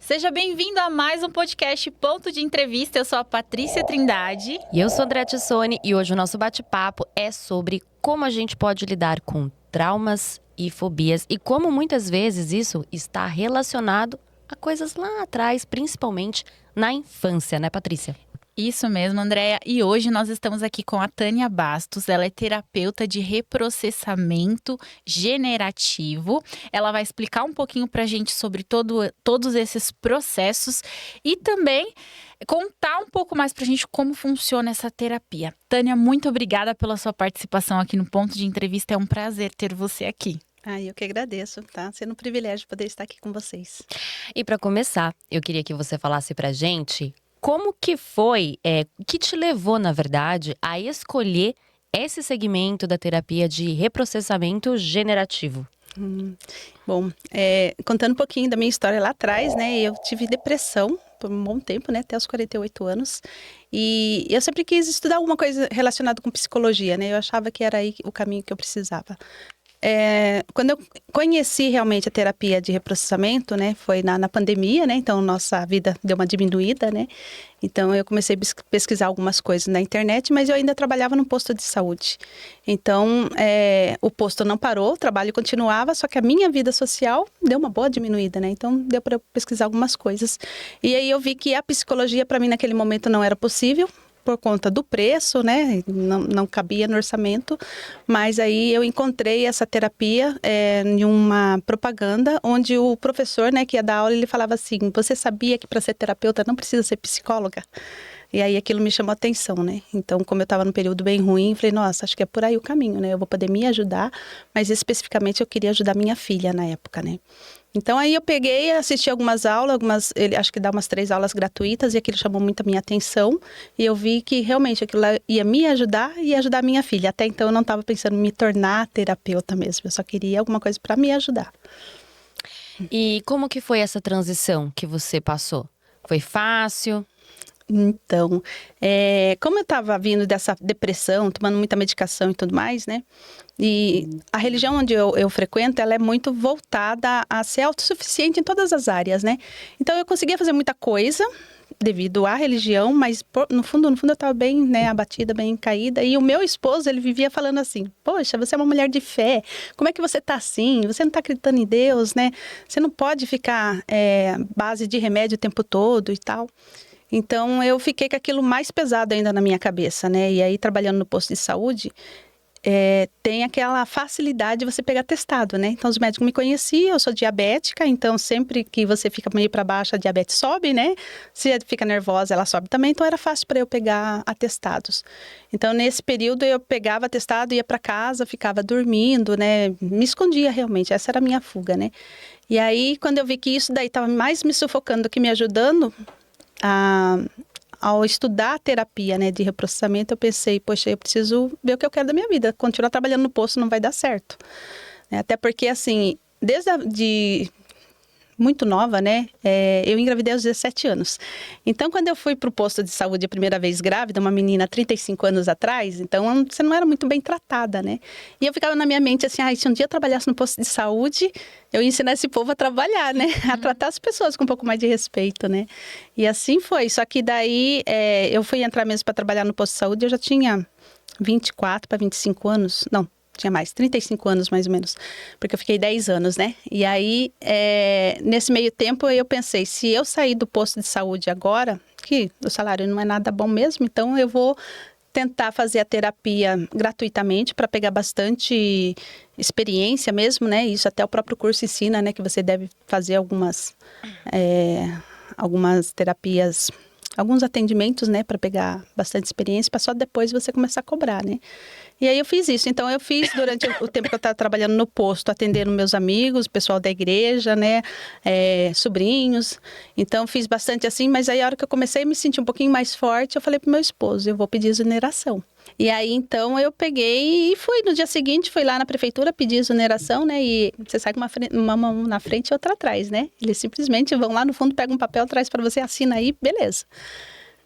Seja bem-vindo a mais um podcast Ponto de Entrevista. Eu sou a Patrícia Trindade. E eu sou a André Tissoni e hoje o nosso bate-papo é sobre como a gente pode lidar com traumas e fobias e como muitas vezes isso está relacionado a coisas lá atrás, principalmente na infância, né, Patrícia? Isso mesmo, Andréia. E hoje nós estamos aqui com a Tânia Bastos. Ela é terapeuta de reprocessamento generativo. Ela vai explicar um pouquinho pra gente sobre todos esses processos e também contar um pouco mais pra gente como funciona essa terapia. Tânia, muito obrigada pela sua participação aqui no Ponto de Entrevista. É um prazer ter você aqui. Eu que agradeço, tá? Sendo um privilégio poder estar aqui com vocês. E para começar, eu queria que você falasse pra gente como que foi, que te levou, na verdade, a escolher esse segmento da terapia de reprocessamento generativo? Bom, contando um pouquinho da minha história lá atrás, né? Eu tive depressão por um bom tempo, né? Até os 48 anos. E eu sempre quis estudar alguma coisa relacionada com psicologia, né? Eu achava que era aí o caminho que eu precisava. Quando eu conheci realmente a terapia de reprocessamento, né, foi na pandemia, né, então nossa vida deu uma diminuída, né, então eu comecei a pesquisar algumas coisas na internet, mas eu ainda trabalhava num posto de saúde, então o posto não parou, o trabalho continuava, só que a minha vida social deu uma boa diminuída, né, então deu para eu pesquisar algumas coisas, e aí eu vi que a psicologia para mim naquele momento não era possível, por conta do preço, né, não cabia no orçamento, mas aí eu encontrei essa terapia em uma propaganda, onde o professor, né, que ia dar aula, ele falava assim, você sabia que para ser terapeuta não precisa ser psicóloga? E aí aquilo me chamou a atenção, né, então como eu estava num período bem ruim, falei, nossa, acho que é por aí o caminho, né, eu vou poder me ajudar, mas especificamente eu queria ajudar minha filha na época, né. Então aí eu peguei, assisti algumas aulas, acho que dá umas 3 aulas gratuitas e aquilo chamou muito a minha atenção e eu vi que realmente aquilo ia me ajudar e ia ajudar a minha filha. Até então eu não estava pensando em me tornar terapeuta mesmo, eu só queria alguma coisa para me ajudar. E como que foi essa transição que você passou? Foi fácil? Então, como eu estava vindo dessa depressão, tomando muita medicação e tudo mais, né? E a religião onde eu frequento, ela é muito voltada a ser autossuficiente em todas as áreas, né? Então, eu conseguia fazer muita coisa devido à religião, mas no fundo eu estava bem, né, abatida, bem caída. E o meu esposo, ele vivia falando assim, poxa, você é uma mulher de fé, como é que você tá assim? Você não tá acreditando em Deus, né? Você não pode ficar base de remédio o tempo todo e tal. Então, eu fiquei com aquilo mais pesado ainda na minha cabeça, né? E aí, trabalhando no posto de saúde, tem aquela facilidade de você pegar testado, né? Então, os médicos me conheciam, eu sou diabética, então sempre que você fica meio para baixo, a diabetes sobe, né? Se fica nervosa, ela sobe também, então era fácil para eu pegar atestados. Então, nesse período, eu pegava atestado, ia para casa, ficava dormindo, né? Me escondia realmente, essa era a minha fuga, né? E aí, quando eu vi que isso daí estava mais me sufocando do que me ajudando, ao estudar a terapia, né, de reprocessamento, eu pensei, poxa, eu preciso ver o que eu quero da minha vida. Continuar trabalhando no posto não vai dar certo. Até porque, assim, desde muito nova, né, eu engravidei aos 17 anos. Então, quando eu fui para o posto de saúde a primeira vez grávida, uma menina 35 anos atrás, então você não era muito bem tratada, né? E eu ficava na minha mente assim, se um dia eu trabalhasse no posto de saúde, eu ia ensinar esse povo a trabalhar, né? A tratar as pessoas com um pouco mais de respeito, né? E assim foi. Só que daí eu fui entrar mesmo para trabalhar no posto de saúde, eu já tinha 24 para 25 anos, não. Tinha mais, 35 anos mais ou menos, porque eu fiquei 10 anos, né? E aí, nesse meio tempo, eu pensei, se eu sair do posto de saúde agora, que o salário não é nada bom mesmo, então eu vou tentar fazer a terapia gratuitamente para pegar bastante experiência mesmo, né? Isso até o próprio curso ensina, né? Que você deve fazer algumas terapias, alguns atendimentos, né? Para pegar bastante experiência, para só depois você começar a cobrar, né? E aí eu fiz isso. Então eu fiz durante o tempo que eu estava trabalhando no posto, atendendo meus amigos, pessoal da igreja, né, sobrinhos. Então fiz bastante assim, mas aí a hora que eu comecei a me sentir um pouquinho mais forte, eu falei pro meu esposo, eu vou pedir exoneração. E aí então eu peguei e fui. No dia seguinte, fui lá na prefeitura pedir exoneração, né, e você sai com uma mão na frente e outra atrás, né. Eles simplesmente vão lá no fundo, pegam um papel, traz para você, assina aí, beleza.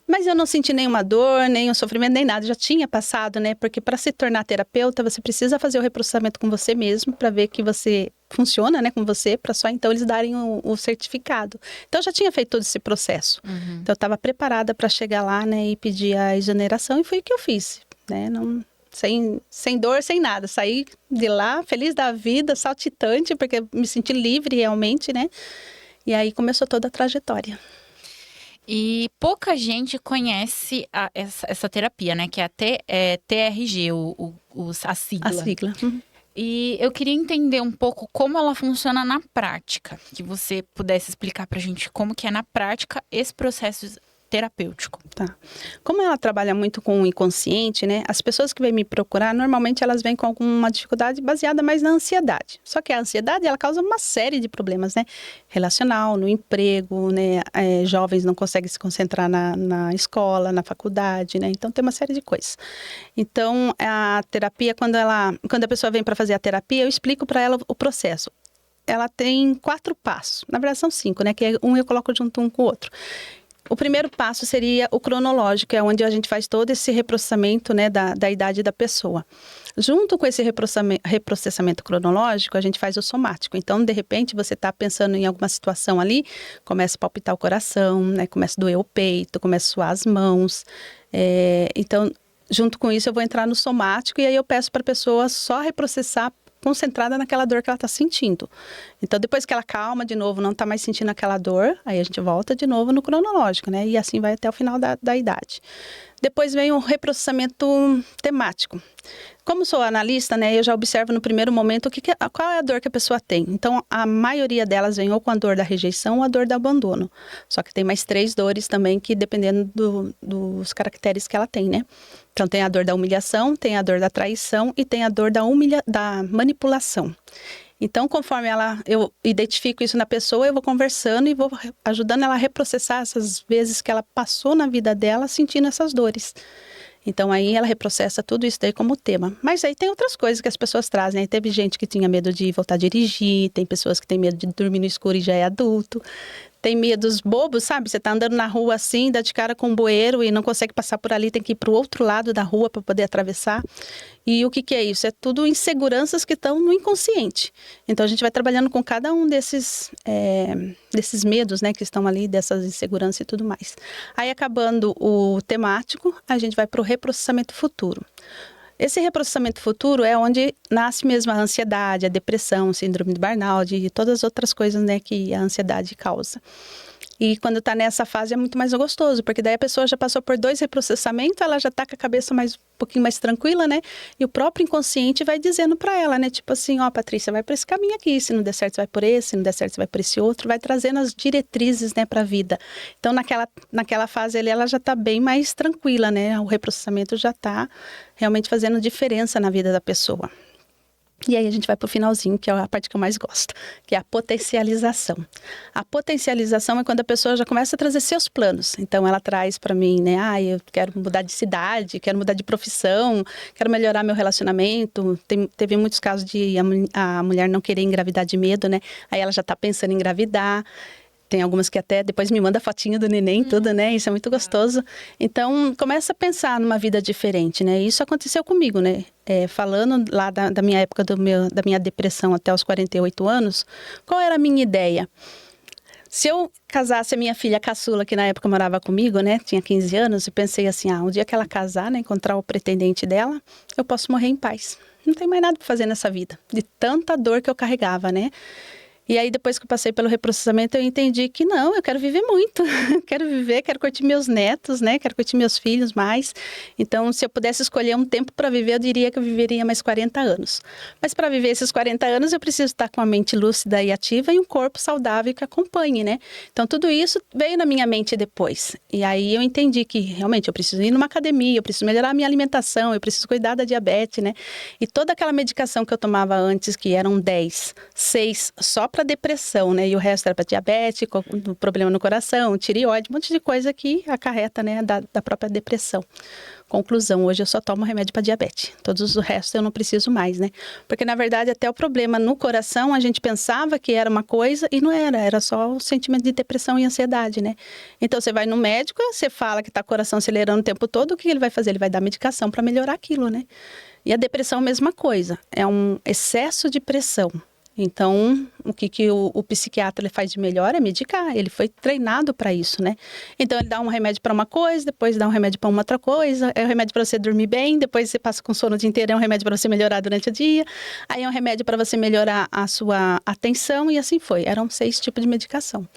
Mas eu não senti nenhuma dor, nem um sofrimento, nem nada. Já tinha passado, né? Porque para se tornar terapeuta, você precisa fazer o reprocessamento com você mesmo, para ver que você funciona, né, com você, para só então eles darem o certificado. Então eu já tinha feito todo esse processo. Então eu estava preparada para chegar lá, né, e pedir a exoneração, e foi o que eu fiz, né? Não, sem dor, sem nada. Saí de lá feliz da vida, saltitante, porque me senti livre realmente, né? E aí começou toda a trajetória. E pouca gente conhece essa terapia, né? Que é a TRG, a sigla. A sigla. E eu queria entender um pouco como ela funciona na prática. Que você pudesse explicar pra gente como que é na prática esse processo terapêutico. Tá. Como ela trabalha muito com o inconsciente, né? As pessoas que vêm me procurar, normalmente elas vêm com alguma dificuldade baseada mais na ansiedade. Só que a ansiedade, ela causa uma série de problemas, né? Relacional, no emprego, né? Jovens não conseguem se concentrar na escola, na faculdade, né? Então tem uma série de coisas. Então a terapia, quando a pessoa vem para fazer a terapia, eu explico para ela o processo. Ela tem 4 passos. Na verdade são 5, né? Que eu coloco junto um com o outro. O primeiro passo seria o cronológico, é onde a gente faz todo esse reprocessamento, né, da idade da pessoa. Junto com esse reprocessamento cronológico, a gente faz o somático. Então, de repente, você está pensando em alguma situação ali, começa a palpitar o coração, né, começa a doer o peito, começa a suar as mãos. Então, junto com isso, eu vou entrar no somático e aí eu peço para a pessoa só reprocessar concentrada naquela dor que ela está sentindo. Então, depois que ela calma de novo, não está mais sentindo aquela dor, aí a gente volta de novo no cronológico, né? E assim vai até o final da idade. Depois vem o reprocessamento temático. Como sou analista, né, eu já observo no primeiro momento qual é a dor que a pessoa tem. Então, a maioria delas vem ou com a dor da rejeição ou a dor do abandono. Só que tem mais 3 dores também, que dependendo dos caracteres que ela tem, né? Então, tem a dor da humilhação, tem a dor da traição e tem a dor da manipulação. Então, conforme eu identifico isso na pessoa, eu vou conversando e vou ajudando ela a reprocessar essas vezes que ela passou na vida dela sentindo essas dores. Então, aí ela reprocessa tudo isso daí como tema. Mas aí tem outras coisas que as pessoas trazem, né? Teve gente que tinha medo de voltar a dirigir, tem pessoas que têm medo de dormir no escuro e já é adulto. Tem medos bobos, sabe? Você tá andando na rua assim, dá de cara com um bueiro e não consegue passar por ali, tem que ir pro outro lado da rua para poder atravessar. E o que é isso? É tudo inseguranças que estão no inconsciente. Então a gente vai trabalhando com cada um desses medos, né, que estão ali, dessas inseguranças e tudo mais. Aí acabando o temático, a gente vai pro reprocessamento futuro. Esse reprocessamento futuro é onde nasce mesmo a ansiedade, a depressão, síndrome de burnout e todas as outras coisas, né, que a ansiedade causa. E quando está nessa fase é muito mais gostoso, porque daí a pessoa já passou por 2 reprocessamentos, ela já está com a cabeça um pouquinho mais tranquila, né? E o próprio inconsciente vai dizendo para ela, né? Tipo assim, ó, Patrícia, vai por esse caminho aqui, se não der certo, você vai por esse, se não der certo, você vai por esse outro, vai trazendo as diretrizes, né, para a vida. Então, naquela fase ali, ela já está bem mais tranquila, né? O reprocessamento já está realmente fazendo diferença na vida da pessoa. E aí a gente vai para o finalzinho, que é a parte que eu mais gosto, que é a potencialização. A potencialização é quando a pessoa já começa a trazer seus planos. Então ela traz para mim, né, eu quero mudar de cidade, quero mudar de profissão, quero melhorar meu relacionamento. Teve muitos casos de a mulher não querer engravidar de medo, né? Aí ela já está pensando em engravidar. Tem algumas que até depois me manda fotinho do neném e tudo, né? Isso é muito gostoso. Então, começa a pensar numa vida diferente, né? Isso aconteceu comigo, né? Falando lá da minha época, da minha depressão até os 48 anos, qual era a minha ideia? Se eu casasse a minha filha caçula, que na época morava comigo, né? Tinha 15 anos, eu pensei assim, um dia que ela casar, né? Encontrar o pretendente dela, eu posso morrer em paz. Não tem mais nada para fazer nessa vida. De tanta dor que eu carregava, né? E aí, depois que eu passei pelo reprocessamento, eu entendi que não, eu quero viver muito. Quero viver, quero curtir meus netos, né? Quero curtir meus filhos mais. Então, se eu pudesse escolher um tempo para viver, eu diria que eu viveria mais 40 anos. Mas para viver esses 40 anos, eu preciso estar com a mente lúcida e ativa e um corpo saudável que acompanhe, né? Então, tudo isso veio na minha mente depois. E aí, eu entendi que, realmente, eu preciso ir numa academia, eu preciso melhorar a minha alimentação, eu preciso cuidar da diabetes, né? E toda aquela medicação que eu tomava antes, que eram 10, 6 só para depressão, né? E o resto era para diabetes, problema no coração, tireoide, um monte de coisa que acarreta, né, da própria depressão. Conclusão, hoje eu só tomo remédio para diabetes. Todos os restos eu não preciso mais, né? Porque, na verdade, até o problema no coração, a gente pensava que era uma coisa e não era. Era só o sentimento de depressão e ansiedade, né? Então, você vai no médico, você fala que tá com o coração acelerando o tempo todo, o que ele vai fazer? Ele vai dar medicação para melhorar aquilo, né? E a depressão, a mesma coisa. É um excesso de pressão. Então, o que o psiquiatra faz de melhor é medicar. Ele foi treinado para isso, né? Então, ele dá um remédio para uma coisa, depois dá um remédio para uma outra coisa. É um remédio para você dormir bem, depois você passa com sono o dia inteiro, é um remédio para você melhorar durante o dia. Aí é um remédio para você melhorar a sua atenção e assim foi. Eram 6 tipos de medicação.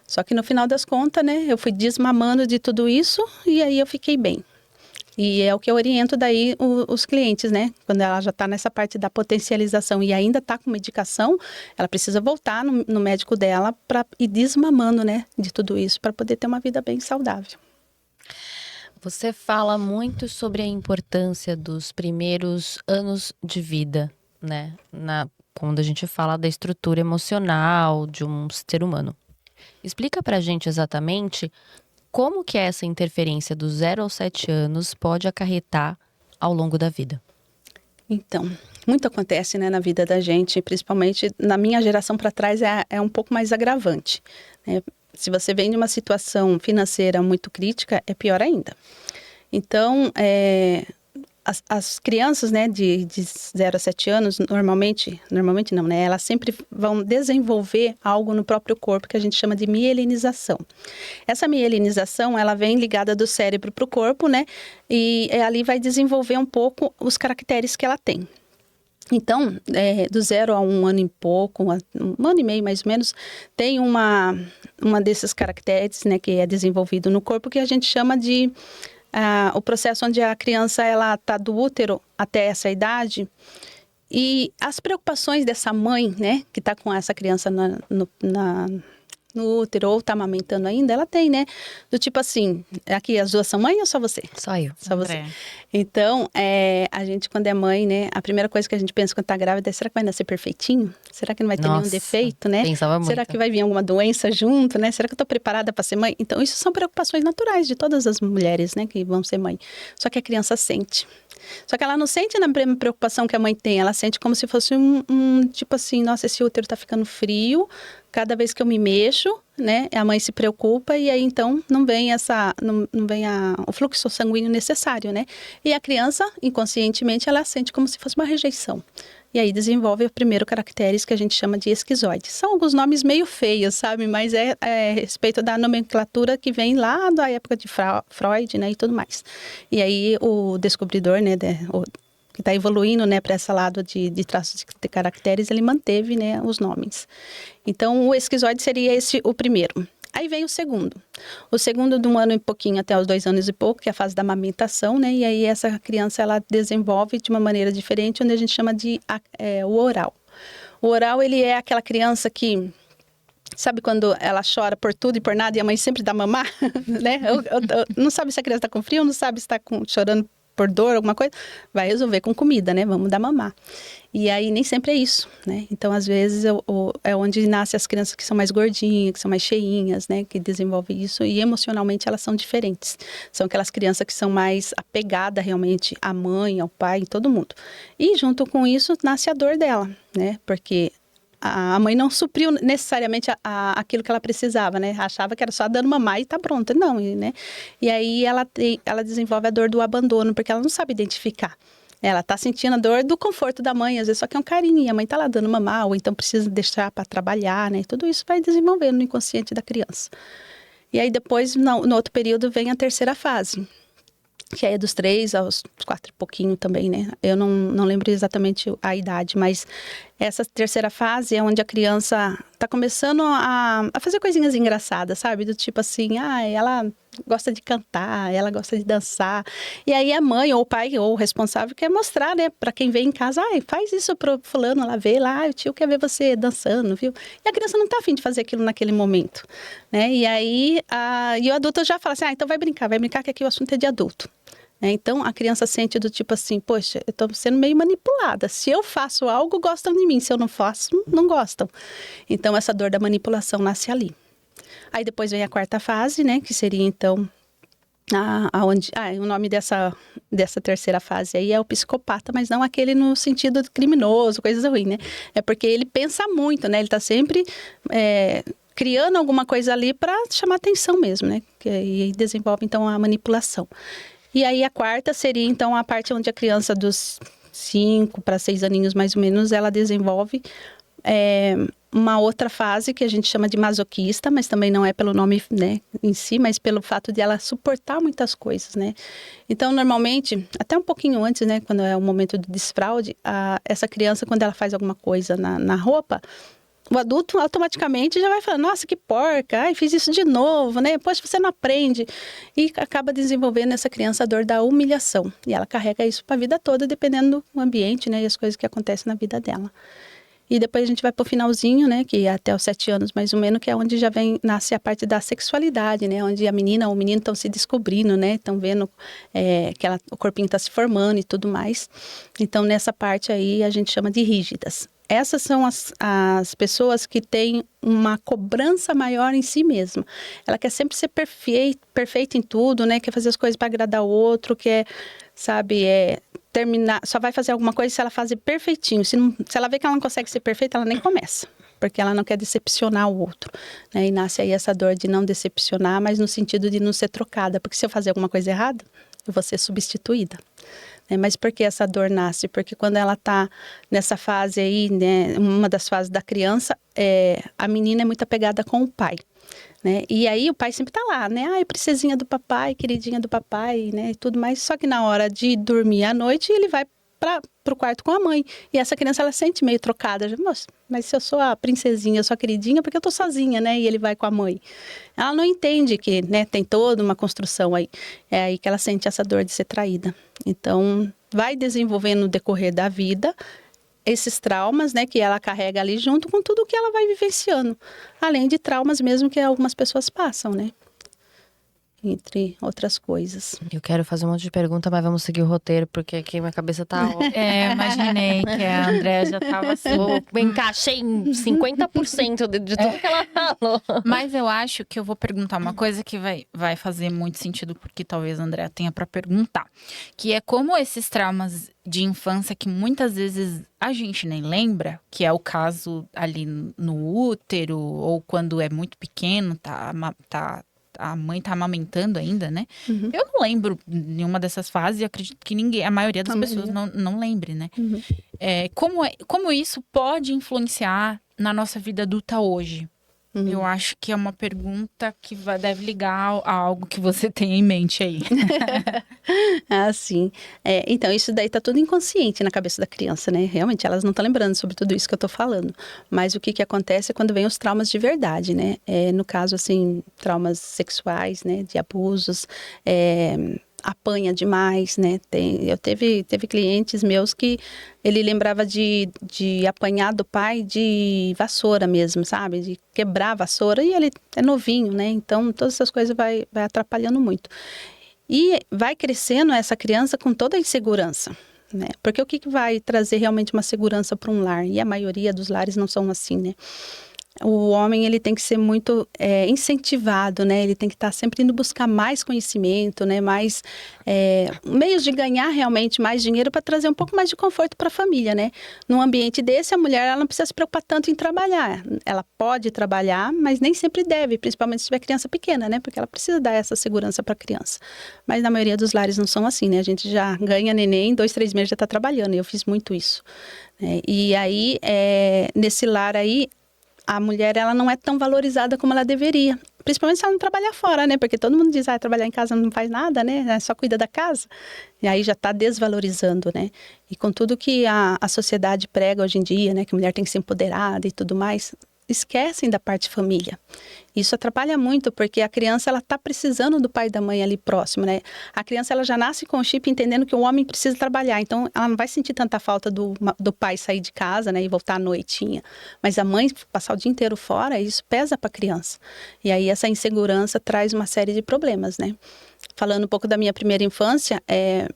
Só que no final das contas, né, eu fui desmamando de tudo isso e aí eu fiquei bem. E é o que eu oriento daí os clientes, né? Quando ela já está nessa parte da potencialização e ainda está com medicação, ela precisa voltar no médico dela para ir desmamando, né? De tudo isso, para poder ter uma vida bem saudável. Você fala muito sobre a importância dos primeiros anos de vida, né? Quando a gente fala da estrutura emocional de um ser humano. Explica pra gente exatamente como que essa interferência dos 0 aos 7 anos pode acarretar ao longo da vida. Então, muito acontece, né, na vida da gente, principalmente na minha geração para trás é um pouco mais agravante, né? Se você vem de uma situação financeira muito crítica, é pior ainda. Então, as crianças, né, de 0 a 7 anos, normalmente não, né, elas sempre vão desenvolver algo no próprio corpo que a gente chama de mielinização. Essa mielinização, ela vem ligada do cérebro para o corpo, né, e ali vai desenvolver um pouco os caracteres que ela tem. Então, do 0 a 1 ano e pouco, 1 ano e meio mais ou menos, tem uma desses caracteres, né, que é desenvolvido no corpo que a gente chama de o processo onde a criança ela está do útero até essa idade e as preocupações dessa mãe, né, que está com essa criança no útero ou está amamentando ainda, ela tem, né, do tipo assim, aqui as duas são mãe ou só você? Só eu. Só você. Então, a gente quando é mãe, né, a primeira coisa que a gente pensa quando está grávida é, será que vai nascer perfeitinho? Será que não vai ter nenhum defeito, né? Pensava muito. Será que vai vir alguma doença junto, né? Será que eu estou preparada para ser mãe? Então, isso são preocupações naturais de todas as mulheres, né, que vão ser mãe. Só que a criança sente. Só que ela não sente na mesma preocupação que a mãe tem, ela sente como se fosse tipo assim, nossa, esse útero tá ficando frio, cada vez que eu me mexo, né, a mãe se preocupa e aí então não vem o fluxo sanguíneo necessário, né? E a criança, inconscientemente, ela sente como se fosse uma rejeição. E aí desenvolve o primeiro caracteres que a gente chama de esquizoide. São alguns nomes meio feios, sabe? Mas é a respeito da nomenclatura que vem lá da época de Freud, né? E tudo mais. E aí o descobridor, né? Que está evoluindo, né? Para esse lado de traços de caracteres, ele manteve, né? Os nomes. Então, o esquizoide seria o primeiro. Aí vem o segundo. O segundo de 1 ano e pouquinho até os 2 anos e pouco, que é a fase da amamentação, né? E aí essa criança, ela desenvolve de uma maneira diferente, onde a gente chama de o oral. O oral, ele é aquela criança que... Sabe quando ela chora por tudo e por nada e a mãe sempre dá mamar, né? Não sabe se a criança está com frio, não sabe se está chorando por dor, alguma coisa, vai resolver com comida, né? Vamos dar mamar. E aí nem sempre é isso, né? Então, às vezes, é onde nascem as crianças que são mais gordinhas, que são mais cheinhas, né? Que desenvolvem isso e emocionalmente elas são diferentes. São aquelas crianças que são mais apegadas realmente à mãe, ao pai, em todo mundo. E junto com isso, nasce a dor dela, né? Porque a mãe não supriu necessariamente aquilo que ela precisava, né? Achava que era só dando mamar e tá pronta. Não, né? E aí ela desenvolve a dor do abandono, porque ela não sabe identificar. Ela tá sentindo a dor do conforto da mãe, às vezes só que é um carinho, e a mãe tá lá dando mamar, ou então precisa deixar para trabalhar, né? Tudo isso vai desenvolvendo no inconsciente da criança. E aí depois, no outro período, vem a terceira fase, que é dos 3 aos 4 e pouquinho também, né? Eu não lembro exatamente a idade, mas Essa terceira fase é onde a criança tá começando a fazer coisinhas engraçadas, sabe? Do tipo assim, ela gosta de cantar, ela gosta de dançar. E aí a mãe ou o pai ou o responsável quer mostrar, né, para quem vem em casa, faz isso pro fulano, lá vê lá, o tio quer ver você dançando, viu? E a criança não tá afim de fazer aquilo naquele momento, né? E aí e o adulto já fala assim, então vai brincar que aqui o assunto é de adulto. Então, a criança sente do tipo assim, poxa, eu tô sendo meio manipulada. Se eu faço algo, gostam de mim. Se eu não faço, não gostam. Então, essa dor da manipulação nasce ali. Aí depois vem a quarta fase, né? Que seria, então, o nome dessa terceira fase aí é o psicopata, mas não aquele no sentido criminoso, coisa ruim, né? É porque ele pensa muito, né? Ele tá sempre criando alguma coisa ali para chamar atenção mesmo, né? E desenvolve, então, a manipulação. E aí a quarta seria, então, a parte onde a criança dos 5 para 6 aninhos, mais ou menos, ela desenvolve uma outra fase que a gente chama de masoquista, mas também não é pelo nome, né, em si, mas pelo fato de ela suportar muitas coisas, né? Então, normalmente, até um pouquinho antes, né, quando é o momento do desfraude, essa criança, quando ela faz alguma coisa na roupa, o adulto automaticamente já vai falar, nossa, que porca, fiz isso de novo, né? Poxa, você não aprende. E acaba desenvolvendo nessa criança a dor da humilhação. E ela carrega isso para a vida toda, dependendo do ambiente, né? E as coisas que acontecem na vida dela. E depois a gente vai pro finalzinho, né? Que é até os 7 anos, mais ou menos, que é onde já nasce a parte da sexualidade, né? Onde a menina ou o menino estão se descobrindo, né? Estão vendo que o corpinho está se formando e tudo mais. Então, nessa parte aí, a gente chama de rígidas. Essas são as pessoas que têm uma cobrança maior em si mesma. Ela quer sempre ser perfeita em tudo, né? Quer fazer as coisas para agradar o outro, quer, sabe, terminar, só vai fazer alguma coisa se ela fazer perfeitinho. Se ela vê que ela não consegue ser perfeita, ela nem começa, porque ela não quer decepcionar o outro, né? E nasce aí essa dor de não decepcionar, mas no sentido de não ser trocada, porque se eu fazer alguma coisa errada, eu vou ser substituída. Mas por que essa dor nasce? Porque quando ela está nessa fase aí, né, uma das fases da criança, a menina é muito apegada com o pai, né? E aí o pai sempre tá lá, né? Ai, princesinha do papai, queridinha do papai, né? E tudo mais. Só que na hora de dormir à noite, ele vai pro quarto com a mãe. E essa criança, ela sente meio trocada. Nossa, mas se eu sou a princesinha, eu sou a queridinha, porque eu tô sozinha, né? E ele vai com a mãe. Ela não entende que, né, tem toda uma construção aí. É aí que ela sente essa dor de ser traída. Então, vai desenvolvendo no decorrer da vida esses traumas, né, que ela carrega ali junto com tudo que ela vai vivenciando. Além de traumas mesmo que algumas pessoas passam, né? Entre outras coisas. Eu quero fazer um monte de pergunta, mas vamos seguir o roteiro, porque aqui minha cabeça tá... Imaginei que a Andréa já tava assim. Eu encaixei em 50% de tudo que ela falou. Mas eu acho que eu vou perguntar uma coisa que vai fazer muito sentido, porque talvez a Andréa tenha para perguntar. Que é como esses traumas de infância que muitas vezes a gente nem lembra, que é o caso ali no útero, ou quando é muito pequeno, a mãe tá amamentando ainda, né? Uhum. Eu não lembro nenhuma dessas fases e acredito que a maioria das pessoas não lembre, né? Uhum. Como isso pode influenciar na nossa vida adulta hoje? Uhum. Eu acho que é uma pergunta que deve ligar a algo que você tem em mente aí. Sim. Então, isso daí tá tudo inconsciente na cabeça da criança, né? Realmente, elas não estão lembrando sobre tudo isso que eu tô falando. Mas o que acontece é quando vem os traumas de verdade, né? No caso, assim, traumas sexuais, né? De abusos, apanha demais, né? Teve clientes meus que ele lembrava de apanhar do pai de vassoura mesmo, sabe? De quebrar a vassoura, e ele é novinho, né? Então, todas essas coisas vai atrapalhando muito. E vai crescendo essa criança com toda a insegurança, né? Porque o que vai trazer realmente uma segurança para um lar? E a maioria dos lares não são assim, né? O homem, ele tem que ser muito incentivado, né? Ele tem que estar sempre indo buscar mais conhecimento, né? Mais meios de ganhar realmente mais dinheiro para trazer um pouco mais de conforto para a família, né? Num ambiente desse, a mulher, ela não precisa se preocupar tanto em trabalhar. Ela pode trabalhar, mas nem sempre deve, principalmente se tiver criança pequena, né? Porque ela precisa dar essa segurança para a criança. Mas na maioria dos lares não são assim, né? A gente já ganha neném, 2, 3 meses já está trabalhando, e eu fiz muito isso, né? E aí, nesse lar aí, a mulher, ela não é tão valorizada como ela deveria, principalmente se ela não trabalhar fora, né? Porque todo mundo diz, trabalhar em casa não faz nada, né? Só cuida da casa. E aí já está desvalorizando, né? E com tudo que a sociedade prega hoje em dia, né? Que a mulher tem que ser empoderada e tudo mais, esquecem da parte família. Isso atrapalha muito, porque a criança, ela tá precisando do pai e da mãe ali próximo, né? A criança, ela já nasce com o chip entendendo que o homem precisa trabalhar, então ela não vai sentir tanta falta do pai sair de casa, né, e voltar à noitinha. Mas a mãe passar o dia inteiro fora, isso pesa para a criança. E aí essa insegurança traz uma série de problemas, né? Falando um pouco da minha primeira infância,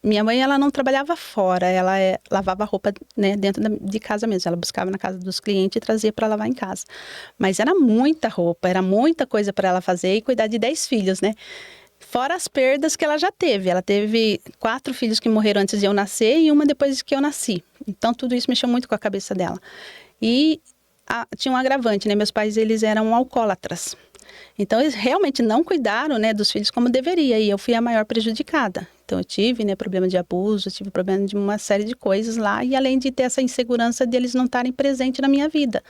minha mãe, ela não trabalhava fora, ela lavava roupa, né, dentro de casa mesmo. Ela buscava na casa dos clientes e trazia para lavar em casa. Mas era muita roupa, era muita coisa para ela fazer e cuidar de 10 filhos, né? Fora as perdas que ela já teve. Ela teve 4 filhos que morreram antes de eu nascer e uma depois que eu nasci. Então, tudo isso mexeu muito com a cabeça dela. E tinha um agravante, né? Meus pais, eles eram alcoólatras. Então, eles realmente não cuidaram, né, dos filhos como deveria, e eu fui a maior prejudicada. Então, eu tive, né, problema de abuso, tive problema de uma série de coisas lá, e além de ter essa insegurança deles não estarem presentes na minha vida.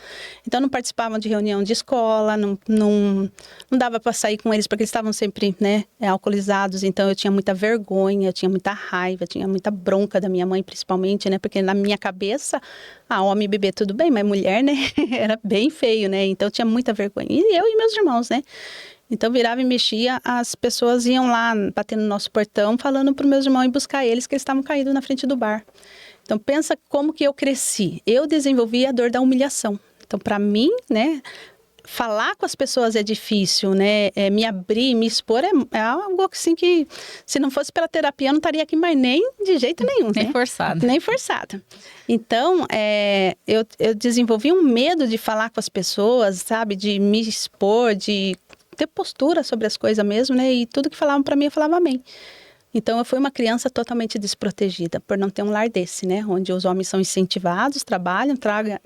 Então, não participavam de reunião de escola, não dava para sair com eles, porque eles estavam sempre, né, alcoolizados, então eu tinha muita vergonha, eu tinha muita raiva, tinha muita bronca da minha mãe, principalmente, né, porque na minha cabeça, homem e bebê tudo bem, mas mulher, né, era bem feio, né, então eu tinha muita vergonha. E eu e meus irmãos, né. Então, virava e mexia, as pessoas iam lá, batendo no nosso portão, falando para os meus irmãos ir buscar eles, que eles estavam caídos na frente do bar. Então, pensa como que eu cresci. Eu desenvolvi a dor da humilhação. Então, para mim, né, falar com as pessoas é difícil, né, me abrir, me expor é algo assim que, se não fosse pela terapia, eu não estaria aqui mais nem de jeito nenhum, Nem né? forçada. Nem forçada. Então, eu desenvolvi um medo de falar com as pessoas, sabe, de me expor, de ter postura sobre as coisas mesmo, né? E tudo que falavam para mim, eu falava amém. Então, eu fui uma criança totalmente desprotegida, por não ter um lar desse, né? Onde os homens são incentivados, trabalham,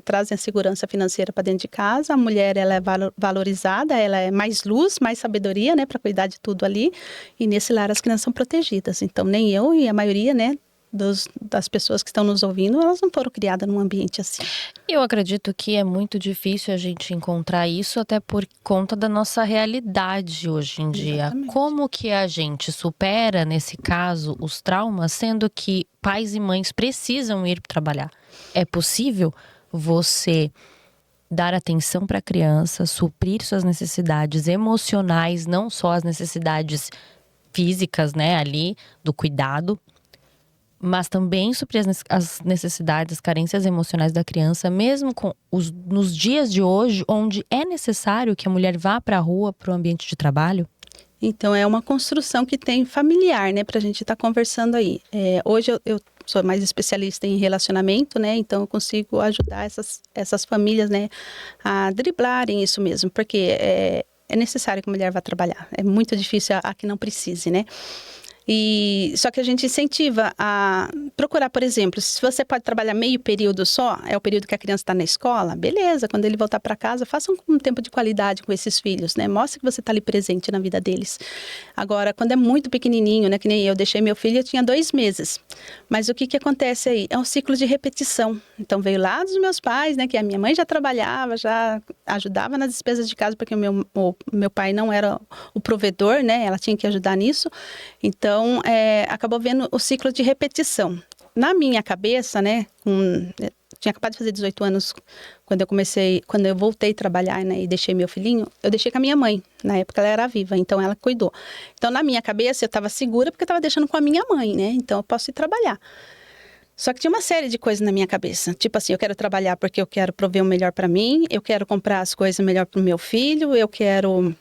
trazem a segurança financeira para dentro de casa. A mulher, ela é valorizada, ela é mais luz, mais sabedoria, né? Para cuidar de tudo ali. E nesse lar, as crianças são protegidas. Então, nem eu e a maioria, né? Das pessoas que estão nos ouvindo, elas não foram criadas num ambiente assim. Eu acredito que é muito difícil a gente encontrar isso, até por conta da nossa realidade hoje em dia. Exatamente. Como que a gente supera, nesse caso, os traumas, sendo que pais e mães precisam ir trabalhar? É possível você dar atenção para a criança, suprir suas necessidades emocionais, não só as necessidades físicas, né, ali, do cuidado, mas também suprir as necessidades, as carências emocionais da criança, mesmo nos dias de hoje, onde é necessário que a mulher vá para a rua, para o ambiente de trabalho? Então, é uma construção que tem familiar, né, para a gente estar conversando aí. Hoje eu sou mais especialista em relacionamento, né, então eu consigo ajudar essas famílias, né, a driblarem isso mesmo, porque é necessário que a mulher vá trabalhar. É muito difícil a que não precise, né. Só que a gente incentiva a procurar, por exemplo, se você pode trabalhar meio período só, é o período que a criança está na escola, beleza, quando ele voltar para casa, faça um tempo de qualidade com esses filhos, né? Mostre que você está ali presente na vida deles. Agora, quando é muito pequenininho, né, que nem eu deixei meu filho, eu tinha 2 meses. Mas o que acontece aí? É um ciclo de repetição. Então, veio lá dos meus pais, né, que a minha mãe já trabalhava, já ajudava nas despesas de casa, porque o meu pai não era o provedor, né, ela tinha que ajudar nisso. Então, acabou vendo o ciclo de repetição. Na minha cabeça, né, tinha acabado de fazer 18 anos quando eu voltei a trabalhar, né, e deixei meu filhinho, eu deixei com a minha mãe. Na época ela era viva, então ela cuidou. Então, na minha cabeça, eu estava segura porque eu estava deixando com a minha mãe, né, então eu posso ir trabalhar. Só que tinha uma série de coisas na minha cabeça. Tipo assim, eu quero trabalhar porque eu quero prover o melhor para mim, eu quero comprar as coisas melhor para o meu filho, eu quero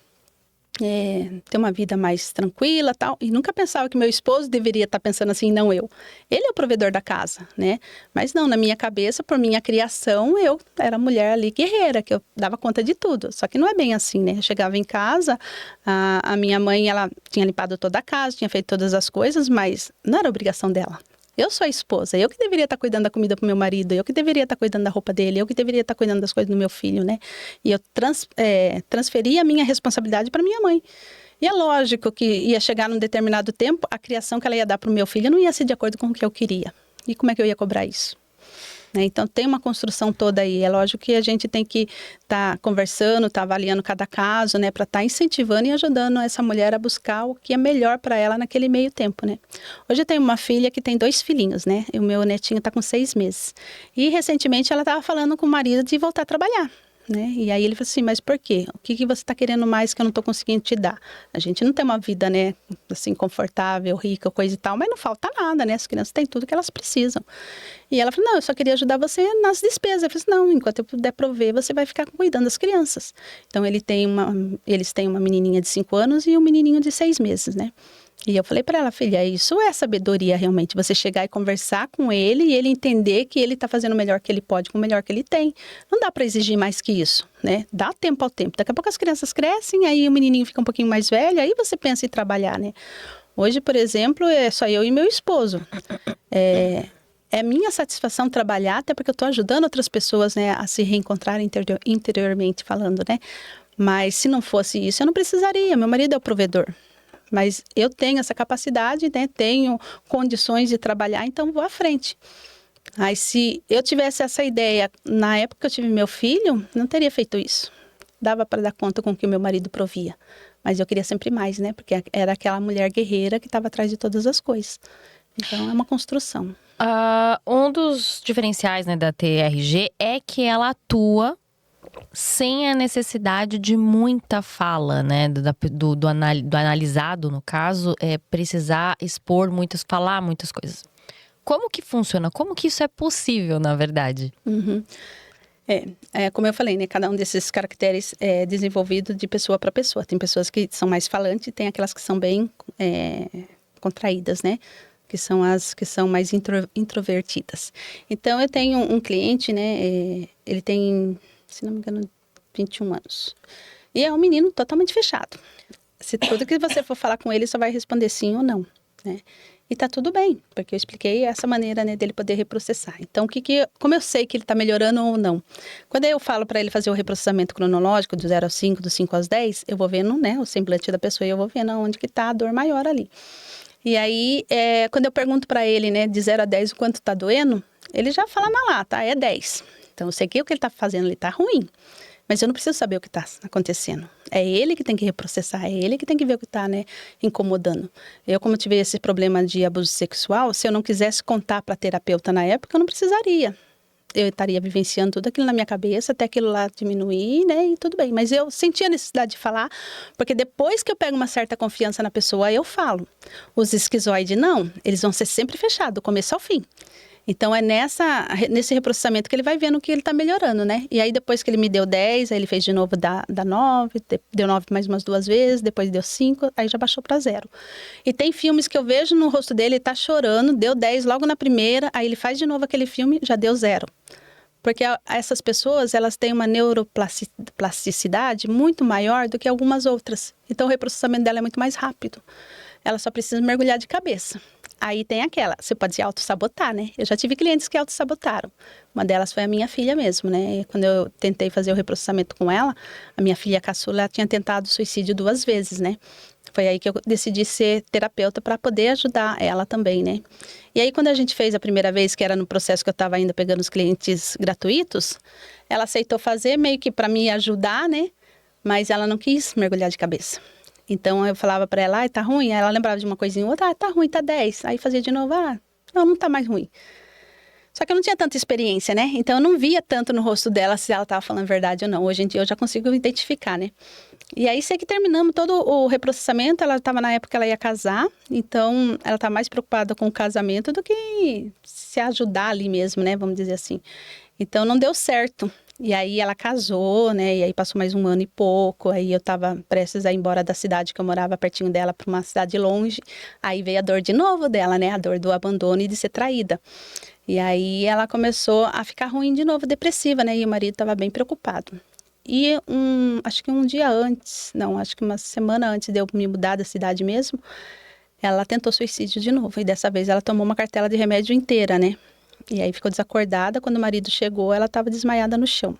ter uma vida mais tranquila, tal, e nunca pensava que meu esposo deveria estar pensando assim, não eu. Ele é o provedor da casa, né? Mas não, na minha cabeça, por minha criação, eu era mulher ali guerreira, que eu dava conta de tudo. Só que não é bem assim, né? Eu chegava em casa, a minha mãe, ela tinha limpado toda a casa, tinha feito todas as coisas, mas não era obrigação dela. Eu sou a esposa, eu que deveria estar cuidando da comida pro meu marido, eu que deveria estar cuidando da roupa dele, eu que deveria estar cuidando das coisas do meu filho, né? E eu transferi a minha responsabilidade para minha mãe. E é lógico que ia chegar num determinado tempo, a criação que ela ia dar pro meu filho não ia ser de acordo com o que eu queria. E como é que eu ia cobrar isso? né? Então tem uma construção toda aí. É lógico que a gente tem que estar conversando, estar avaliando cada caso, né, para estar incentivando e ajudando essa mulher a buscar o que é melhor para ela naquele meio tempo, né? Hoje eu tenho uma filha que tem 2 filhinhos, né? E o meu netinho está com 6 meses. E recentemente ela estava falando com o marido de voltar a trabalhar, né? E aí ele falou assim, mas por quê? O que você está querendo mais que eu não estou conseguindo te dar? A gente não tem uma vida, né, assim, confortável, rica, coisa e tal, mas não falta nada, né? As crianças têm tudo que elas precisam. E ela falou, não, eu só queria ajudar você nas despesas. Eu falei, não, enquanto eu puder prover, você vai ficar cuidando das crianças. Então eles têm uma menininha de 5 anos e um menininho de 6 meses, né? E eu falei para ela, filha, isso é sabedoria realmente, você chegar e conversar com ele e ele entender que ele está fazendo o melhor que ele pode com o melhor que ele tem. Não dá para exigir mais que isso, né? Dá tempo ao tempo. Daqui a pouco as crianças crescem, aí o menininho fica um pouquinho mais velho, aí você pensa em trabalhar, né? Hoje, por exemplo, é só eu e meu esposo. É minha satisfação trabalhar, até porque eu estou ajudando outras pessoas, né, a se reencontrar interiormente falando, né? Mas se não fosse isso, eu não precisaria. Meu marido é o provedor. Mas eu tenho essa capacidade, né? Tenho condições de trabalhar, então vou à frente. Mas se eu tivesse essa ideia na época que eu tive meu filho, não teria feito isso. Dava para dar conta com o que o meu marido provia. Mas eu queria sempre mais, né? Porque era aquela mulher guerreira que estava atrás de todas as coisas. Então é uma construção. Um dos diferenciais, né, da TRG é que ela atua sem a necessidade de muita fala, né, do analisado, no caso, precisar falar muitas coisas. Como que funciona? Como que isso é possível, na verdade? Uhum. Como eu falei, né, cada um desses caracteres é desenvolvido de pessoa para pessoa. Tem pessoas que são mais falantes e tem aquelas que são bem contraídas, né? Que são as que são mais introvertidas. Então, eu tenho um cliente, né, ele tem, se não me engano, 21 anos. E é um menino totalmente fechado. Se tudo que você for falar com ele, só vai responder sim ou não, né? E tá tudo bem, porque eu expliquei essa maneira, né, dele poder reprocessar. Então, como eu sei que ele tá melhorando ou não? Quando eu falo para ele fazer o reprocessamento cronológico do 0 ao 5, do 5 aos 10, eu vou vendo, né, o semblante da pessoa e eu vou vendo onde que tá a dor maior ali. E aí, quando eu pergunto para ele, né, de 0 a 10 o quanto tá doendo, ele já fala na lata, é 10. Então, eu sei que o que ele tá fazendo ali tá ruim. Mas eu não preciso saber o que está acontecendo. É ele que tem que reprocessar, é ele que tem que ver o que está, né, incomodando. Eu, como tive esse problema de abuso sexual, se eu não quisesse contar para a terapeuta na época, eu não precisaria. Eu estaria vivenciando tudo aquilo na minha cabeça, até aquilo lá diminuir, né, e tudo bem. Mas eu senti a necessidade de falar, porque depois que eu pego uma certa confiança na pessoa, eu falo. Os esquizoides não, eles vão ser sempre fechados, do começo ao fim. Então, é nesse reprocessamento que ele vai vendo que ele está melhorando, né? E aí, depois que ele me deu 10, aí ele fez de novo da 9, deu 9 mais umas 2 vezes, depois deu 5, aí já baixou para 0. E tem filmes que eu vejo no rosto dele, ele tá chorando, deu 10 logo na primeira, aí ele faz de novo aquele filme, já deu 0. Porque essas pessoas, elas têm uma neuroplasticidade muito maior do que algumas outras. Então, o reprocessamento dela é muito mais rápido. Ela só precisa mergulhar de cabeça. Aí tem você pode se auto-sabotar, né? Eu já tive clientes que auto-sabotaram. Uma delas foi a minha filha mesmo, né? E quando eu tentei fazer o reprocessamento com ela, a minha filha caçula tinha tentado suicídio 2 vezes, né? Foi aí que eu decidi ser terapeuta para poder ajudar ela também, né? E aí, quando a gente fez a primeira vez, que era no processo que eu estava ainda pegando os clientes gratuitos, ela aceitou fazer meio que para me ajudar, né? Mas ela não quis mergulhar de cabeça. Então, eu falava para ela, tá ruim? Aí ela lembrava de uma coisinha ou outra, tá ruim, tá 10. Aí fazia de novo, não tá mais ruim. Só que eu não tinha tanta experiência, né? Então, eu não via tanto no rosto dela se ela estava falando verdade ou não. Hoje em dia, eu já consigo identificar, né? E aí, sei que terminamos todo o reprocessamento. Ela estava na época que ela ia casar. Então, ela tá mais preocupada com o casamento do que se ajudar ali mesmo, né? Vamos dizer assim. Então, não deu certo. E aí ela casou, né? E aí passou mais 1 ano e pouco. Aí eu estava prestes a ir embora da cidade que eu morava pertinho dela para uma cidade longe. Aí veio a dor de novo dela, né? A dor do abandono e de ser traída. E aí ela começou a ficar ruim de novo, depressiva, né? E o marido estava bem preocupado. E acho que um dia antes, não, acho que uma semana antes de eu me mudar da cidade mesmo, ela tentou suicídio de novo. E dessa vez ela tomou uma cartela de remédio inteira, né? E aí ficou desacordada. Quando o marido chegou, ela estava desmaiada no chão.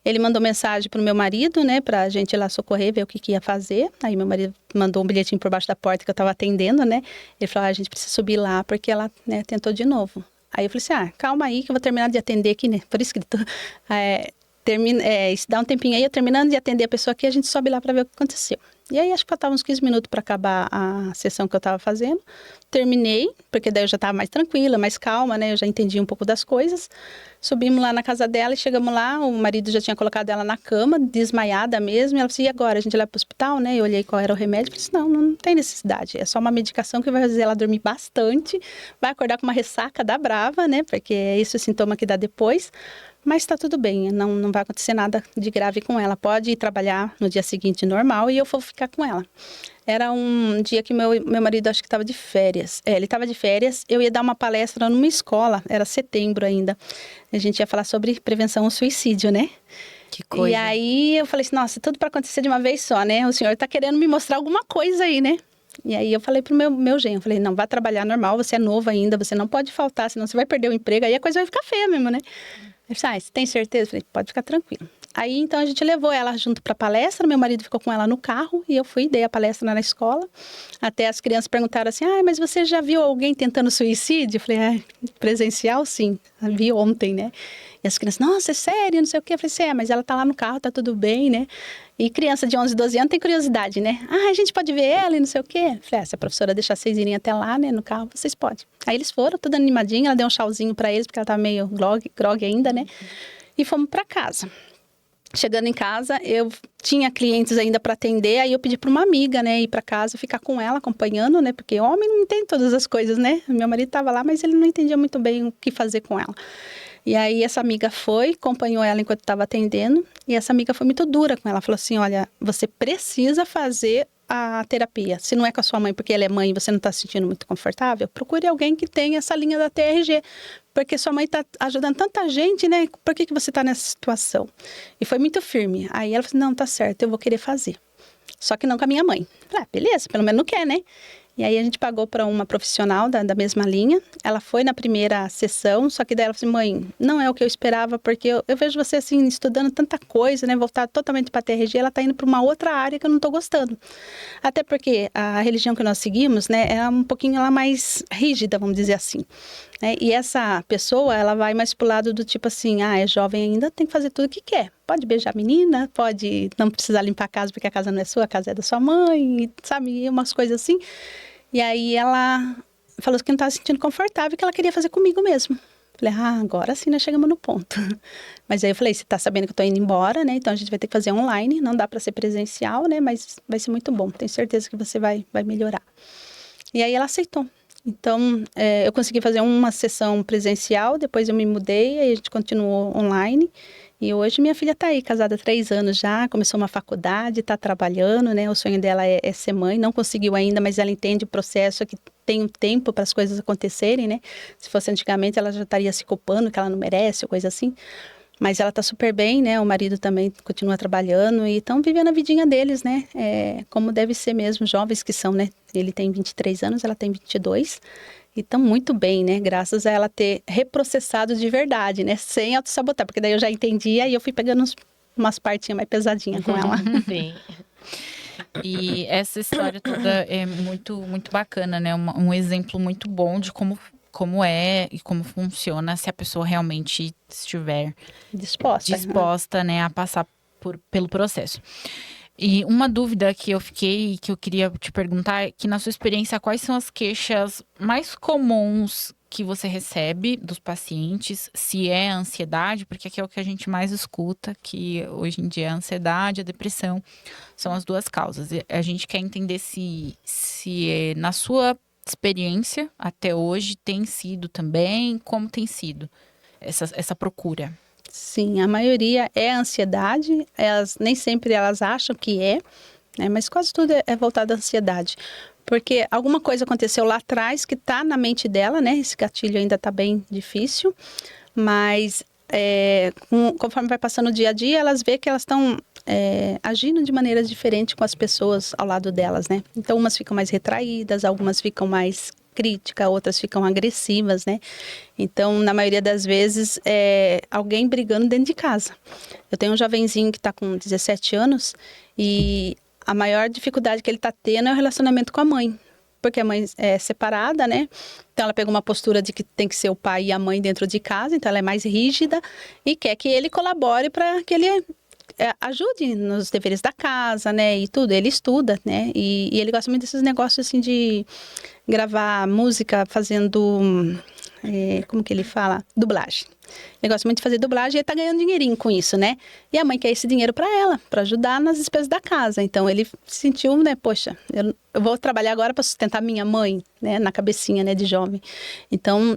Ele mandou mensagem pro meu marido, né, pra gente ir lá socorrer, ver o que ia fazer. Aí meu marido mandou um bilhetinho por baixo da porta que eu estava atendendo, né. Ele falou, a gente precisa subir lá porque ela, né, tentou de novo. Aí eu falei assim, calma aí que eu vou terminar de atender aqui, né? Por escrito. Dá um tempinho aí, eu terminando de atender a pessoa aqui, a gente sobe lá para ver o que aconteceu. E aí, acho que faltava uns 15 minutos para acabar a sessão que eu estava fazendo. Terminei, porque daí eu já estava mais tranquila, mais calma, né? Eu já entendi um pouco das coisas. Subimos lá na casa dela e chegamos lá, o marido já tinha colocado ela na cama, desmaiada mesmo. E ela falou assim, e agora? A gente leva para o hospital, né? Eu olhei qual era o remédio e falei assim, não tem necessidade. É só uma medicação que vai fazer ela dormir bastante, vai acordar com uma ressaca da brava, né? Porque é esse o sintoma que dá depois. Mas tá tudo bem, não vai acontecer nada de grave com ela. Pode ir trabalhar no dia seguinte normal e eu vou ficar com ela. Era um dia que meu marido acho que estava de férias. Ele estava de férias, eu ia dar uma palestra numa escola, era setembro ainda. A gente ia falar sobre prevenção ao suicídio, né? Que coisa. E aí eu falei assim, nossa, tudo para acontecer de uma vez só, né? O senhor tá querendo me mostrar alguma coisa aí, né? E aí eu falei pro meu genro, falei, não, vá trabalhar normal, você é novo ainda, você não pode faltar, senão você vai perder o emprego, aí a coisa vai ficar feia mesmo, né? Ele disse, você tem certeza? Eu falei, pode ficar tranquilo. Aí, então, a gente levou ela junto para a palestra, meu marido ficou com ela no carro e eu fui, dei a palestra na escola. Até as crianças perguntaram assim, mas você já viu alguém tentando suicídio? Eu falei, presencial, sim, vi ontem, né? E as crianças, nossa, é sério, não sei o quê. Eu falei assim, mas ela tá lá no carro, tá tudo bem, né? E criança de 11, 12 anos tem curiosidade, né? A gente pode ver ela e não sei o quê. Eu falei, se a professora deixar vocês irem até lá, né, no carro, vocês podem. Aí eles foram, toda animadinha, ela deu um tchauzinho para eles, porque ela tava meio grog ainda, né? E fomos para casa. Chegando em casa, eu tinha clientes ainda para atender, aí eu pedi para uma amiga, né, ir para casa, ficar com ela, acompanhando, né, porque homem não entende todas as coisas, né? Meu marido estava lá, mas ele não entendia muito bem o que fazer com ela. E aí essa amiga foi, acompanhou ela enquanto estava atendendo, e essa amiga foi muito dura com ela, falou assim, olha, você precisa fazer a terapia. Se não é com a sua mãe, porque ela é mãe e você não está se sentindo muito confortável, procure alguém que tenha essa linha da TRG, porque sua mãe está ajudando tanta gente, né? Por que você está nessa situação? E foi muito firme. Aí ela falou, não, tá certo, eu vou querer fazer. Só que não com a minha mãe. Falei, beleza, pelo menos não quer, né? E aí a gente pagou para uma profissional da mesma linha. Ela foi na primeira sessão, só que daí ela falou assim, mãe, não é o que eu esperava, porque eu vejo você assim, estudando tanta coisa, né? Voltar totalmente para a TRG, ela está indo para uma outra área que eu não estou gostando. Até porque a religião que nós seguimos, né, é um pouquinho lá mais rígida, vamos dizer assim. Né? E essa pessoa, ela vai mais pro lado do tipo assim, é jovem ainda, tem que fazer tudo o que quer. Pode beijar a menina, pode não precisar limpar a casa porque a casa não é sua, a casa é da sua mãe, sabe? Umas coisas assim. E aí ela falou que não estava se sentindo confortável, que ela queria fazer comigo mesmo. Falei, agora sim nós chegamos no ponto. Mas aí eu falei, você tá sabendo que eu tô indo embora, né? Então a gente vai ter que fazer online, não dá para ser presencial, né? Mas vai ser muito bom, tenho certeza que você vai melhorar. E aí ela aceitou. Então, eu consegui fazer uma sessão presencial, depois eu me mudei, aí a gente continuou online. E hoje minha filha está aí, casada há 3 anos já, começou uma faculdade, está trabalhando, né? O sonho dela é ser mãe, não conseguiu ainda, mas ela entende o processo, que tem um tempo para as coisas acontecerem, né? Se fosse antigamente, ela já estaria se culpando, que ela não merece, ou coisa assim. Mas ela está super bem, né? O marido também continua trabalhando e estão vivendo a vidinha deles, né? Como deve ser mesmo, jovens que são, né? Ele tem 23 anos, ela tem 22. E estão muito bem, né? Graças a ela ter reprocessado de verdade, né? Sem autossabotar, porque daí eu já entendia e eu fui pegando umas partinhas mais pesadinhas com ela. Sim. E essa história toda é muito, muito bacana, né? Um exemplo muito bom de como é e como funciona se a pessoa realmente estiver disposta, né, a passar pelo processo. E uma dúvida que eu fiquei, que eu queria te perguntar, é que na sua experiência, quais são as queixas mais comuns que você recebe dos pacientes? Se é a ansiedade, porque aqui é o que a gente mais escuta, que hoje em dia a ansiedade e a depressão são as duas causas. E a gente quer entender se na sua experiência até hoje tem sido também, como tem sido essa procura? Sim, a maioria é a ansiedade, nem sempre elas acham que né, mas quase tudo é voltado à ansiedade. Porque alguma coisa aconteceu lá atrás que está na mente dela, né? Esse gatilho ainda está bem difícil, mas conforme vai passando o dia a dia, elas veem que elas estão agindo de maneiras diferentes com as pessoas ao lado delas, né? Então, umas ficam mais retraídas, algumas ficam mais críticas, outras ficam agressivas, né? Então, na maioria das vezes, alguém brigando dentro de casa. Eu tenho um jovenzinho que está com 17 anos e a maior dificuldade que ele está tendo é o relacionamento com a mãe. porque a mãe é separada, né? Então, ela pegou uma postura de que tem que ser o pai e a mãe dentro de casa, então ela é mais rígida e quer que ele colabore para que ele ajude nos deveres da casa, né? E tudo. Ele estuda, né? E ele gosta muito desses negócios, assim, de gravar música fazendo... como que ele fala? Dublagem. Ele gosta muito de fazer dublagem e ele tá ganhando dinheirinho com isso, né? E a mãe quer esse dinheiro para ela, para ajudar nas despesas da casa. Então ele sentiu, né? Poxa, eu vou trabalhar agora para sustentar minha mãe, né? Na cabecinha, né? De jovem. Então,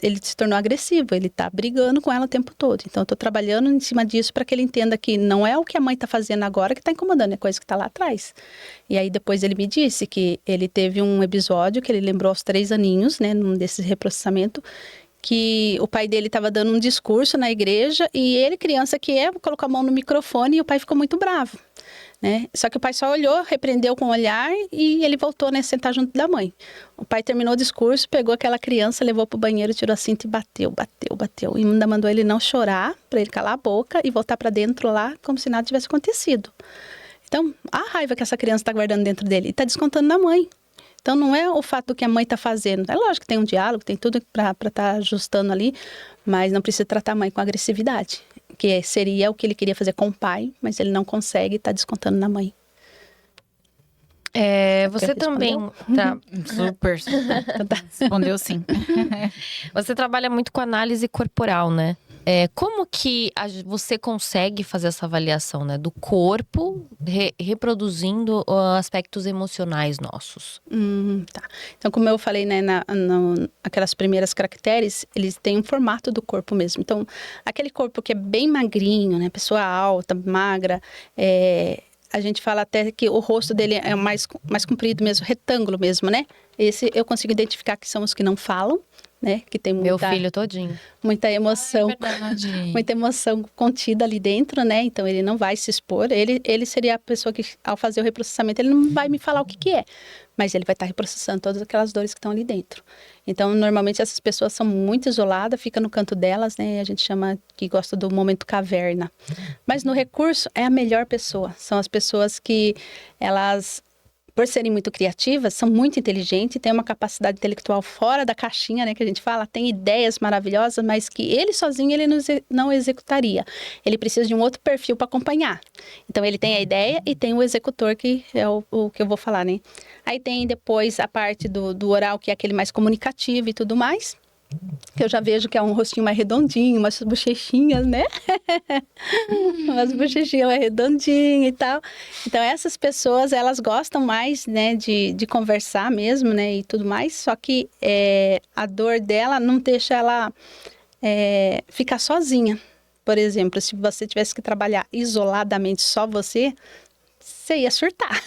ele se tornou agressivo, ele tá brigando com ela o tempo todo. Então, eu tô trabalhando em cima disso para que ele entenda que não é o que a mãe tá fazendo agora que tá incomodando, é coisa que tá lá atrás. E aí, depois ele me disse que ele teve um episódio que ele lembrou aos 3 aninhos, né? Num desses reprocessamento, que o pai dele estava dando um discurso na igreja e ele, criança que colocou a mão no microfone e o pai ficou muito bravo, né? Só que o pai só olhou, repreendeu com o olhar e ele voltou, né, sentar junto da mãe. O pai terminou o discurso, pegou aquela criança, levou pro banheiro, tirou a cinta e bateu. E ainda mandou ele não chorar, para ele calar a boca e voltar para dentro lá, como se nada tivesse acontecido. Então, a raiva que essa criança está guardando dentro dele e está descontando na mãe. Então, não é o fato do que a mãe está fazendo. É lógico que tem um diálogo, tem tudo para estar ajustando ali, mas não precisa tratar a mãe com agressividade, que seria o que ele queria fazer com o pai, mas ele não consegue e está descontando na mãe. Você também... Super. Respondeu sim. Você trabalha muito com análise corporal, né? Como que você consegue fazer essa avaliação, né? Do corpo reproduzindo aspectos emocionais nossos? Tá. Então, como eu falei, né, aquelas primeiras caracteres, eles têm um formato do corpo mesmo. Então, aquele corpo que é bem magrinho, né? Pessoa alta, magra, a gente fala até que o rosto dele é mais comprido mesmo, retângulo mesmo, né? Esse eu consigo identificar que são os que não falam, né? Que tem Meu filho todinho. Muita emoção. É verdade. Muita emoção contida ali dentro, né? Então ele não vai se expor. Ele seria a pessoa que, ao fazer o reprocessamento, ele não vai me falar o que é. Mas ele vai estar reprocessando todas aquelas dores que estão ali dentro. Então, normalmente, essas pessoas são muito isoladas, fica no canto delas, né? A gente chama que gosta do momento caverna. Mas no recurso, é a melhor pessoa. São as pessoas que elas, por serem muito criativas, são muito inteligentes, têm uma capacidade intelectual fora da caixinha, né, que a gente fala, tem ideias maravilhosas, mas que ele sozinho ele não executaria. Ele precisa de um outro perfil para acompanhar. Então, ele tem a ideia e tem o executor, que é o que eu vou falar, né? Aí tem depois a parte do oral, que é aquele mais comunicativo e tudo mais. Que eu já vejo que é um rostinho mais redondinho, umas bochechinhas, né? Umas bochechinhas mais redondinhas e tal. Então, essas pessoas, elas gostam mais, né, de conversar mesmo, né, e tudo mais. Só que a dor dela não deixa ela ficar sozinha. Por exemplo, se você tivesse que trabalhar isoladamente só você ia surtar.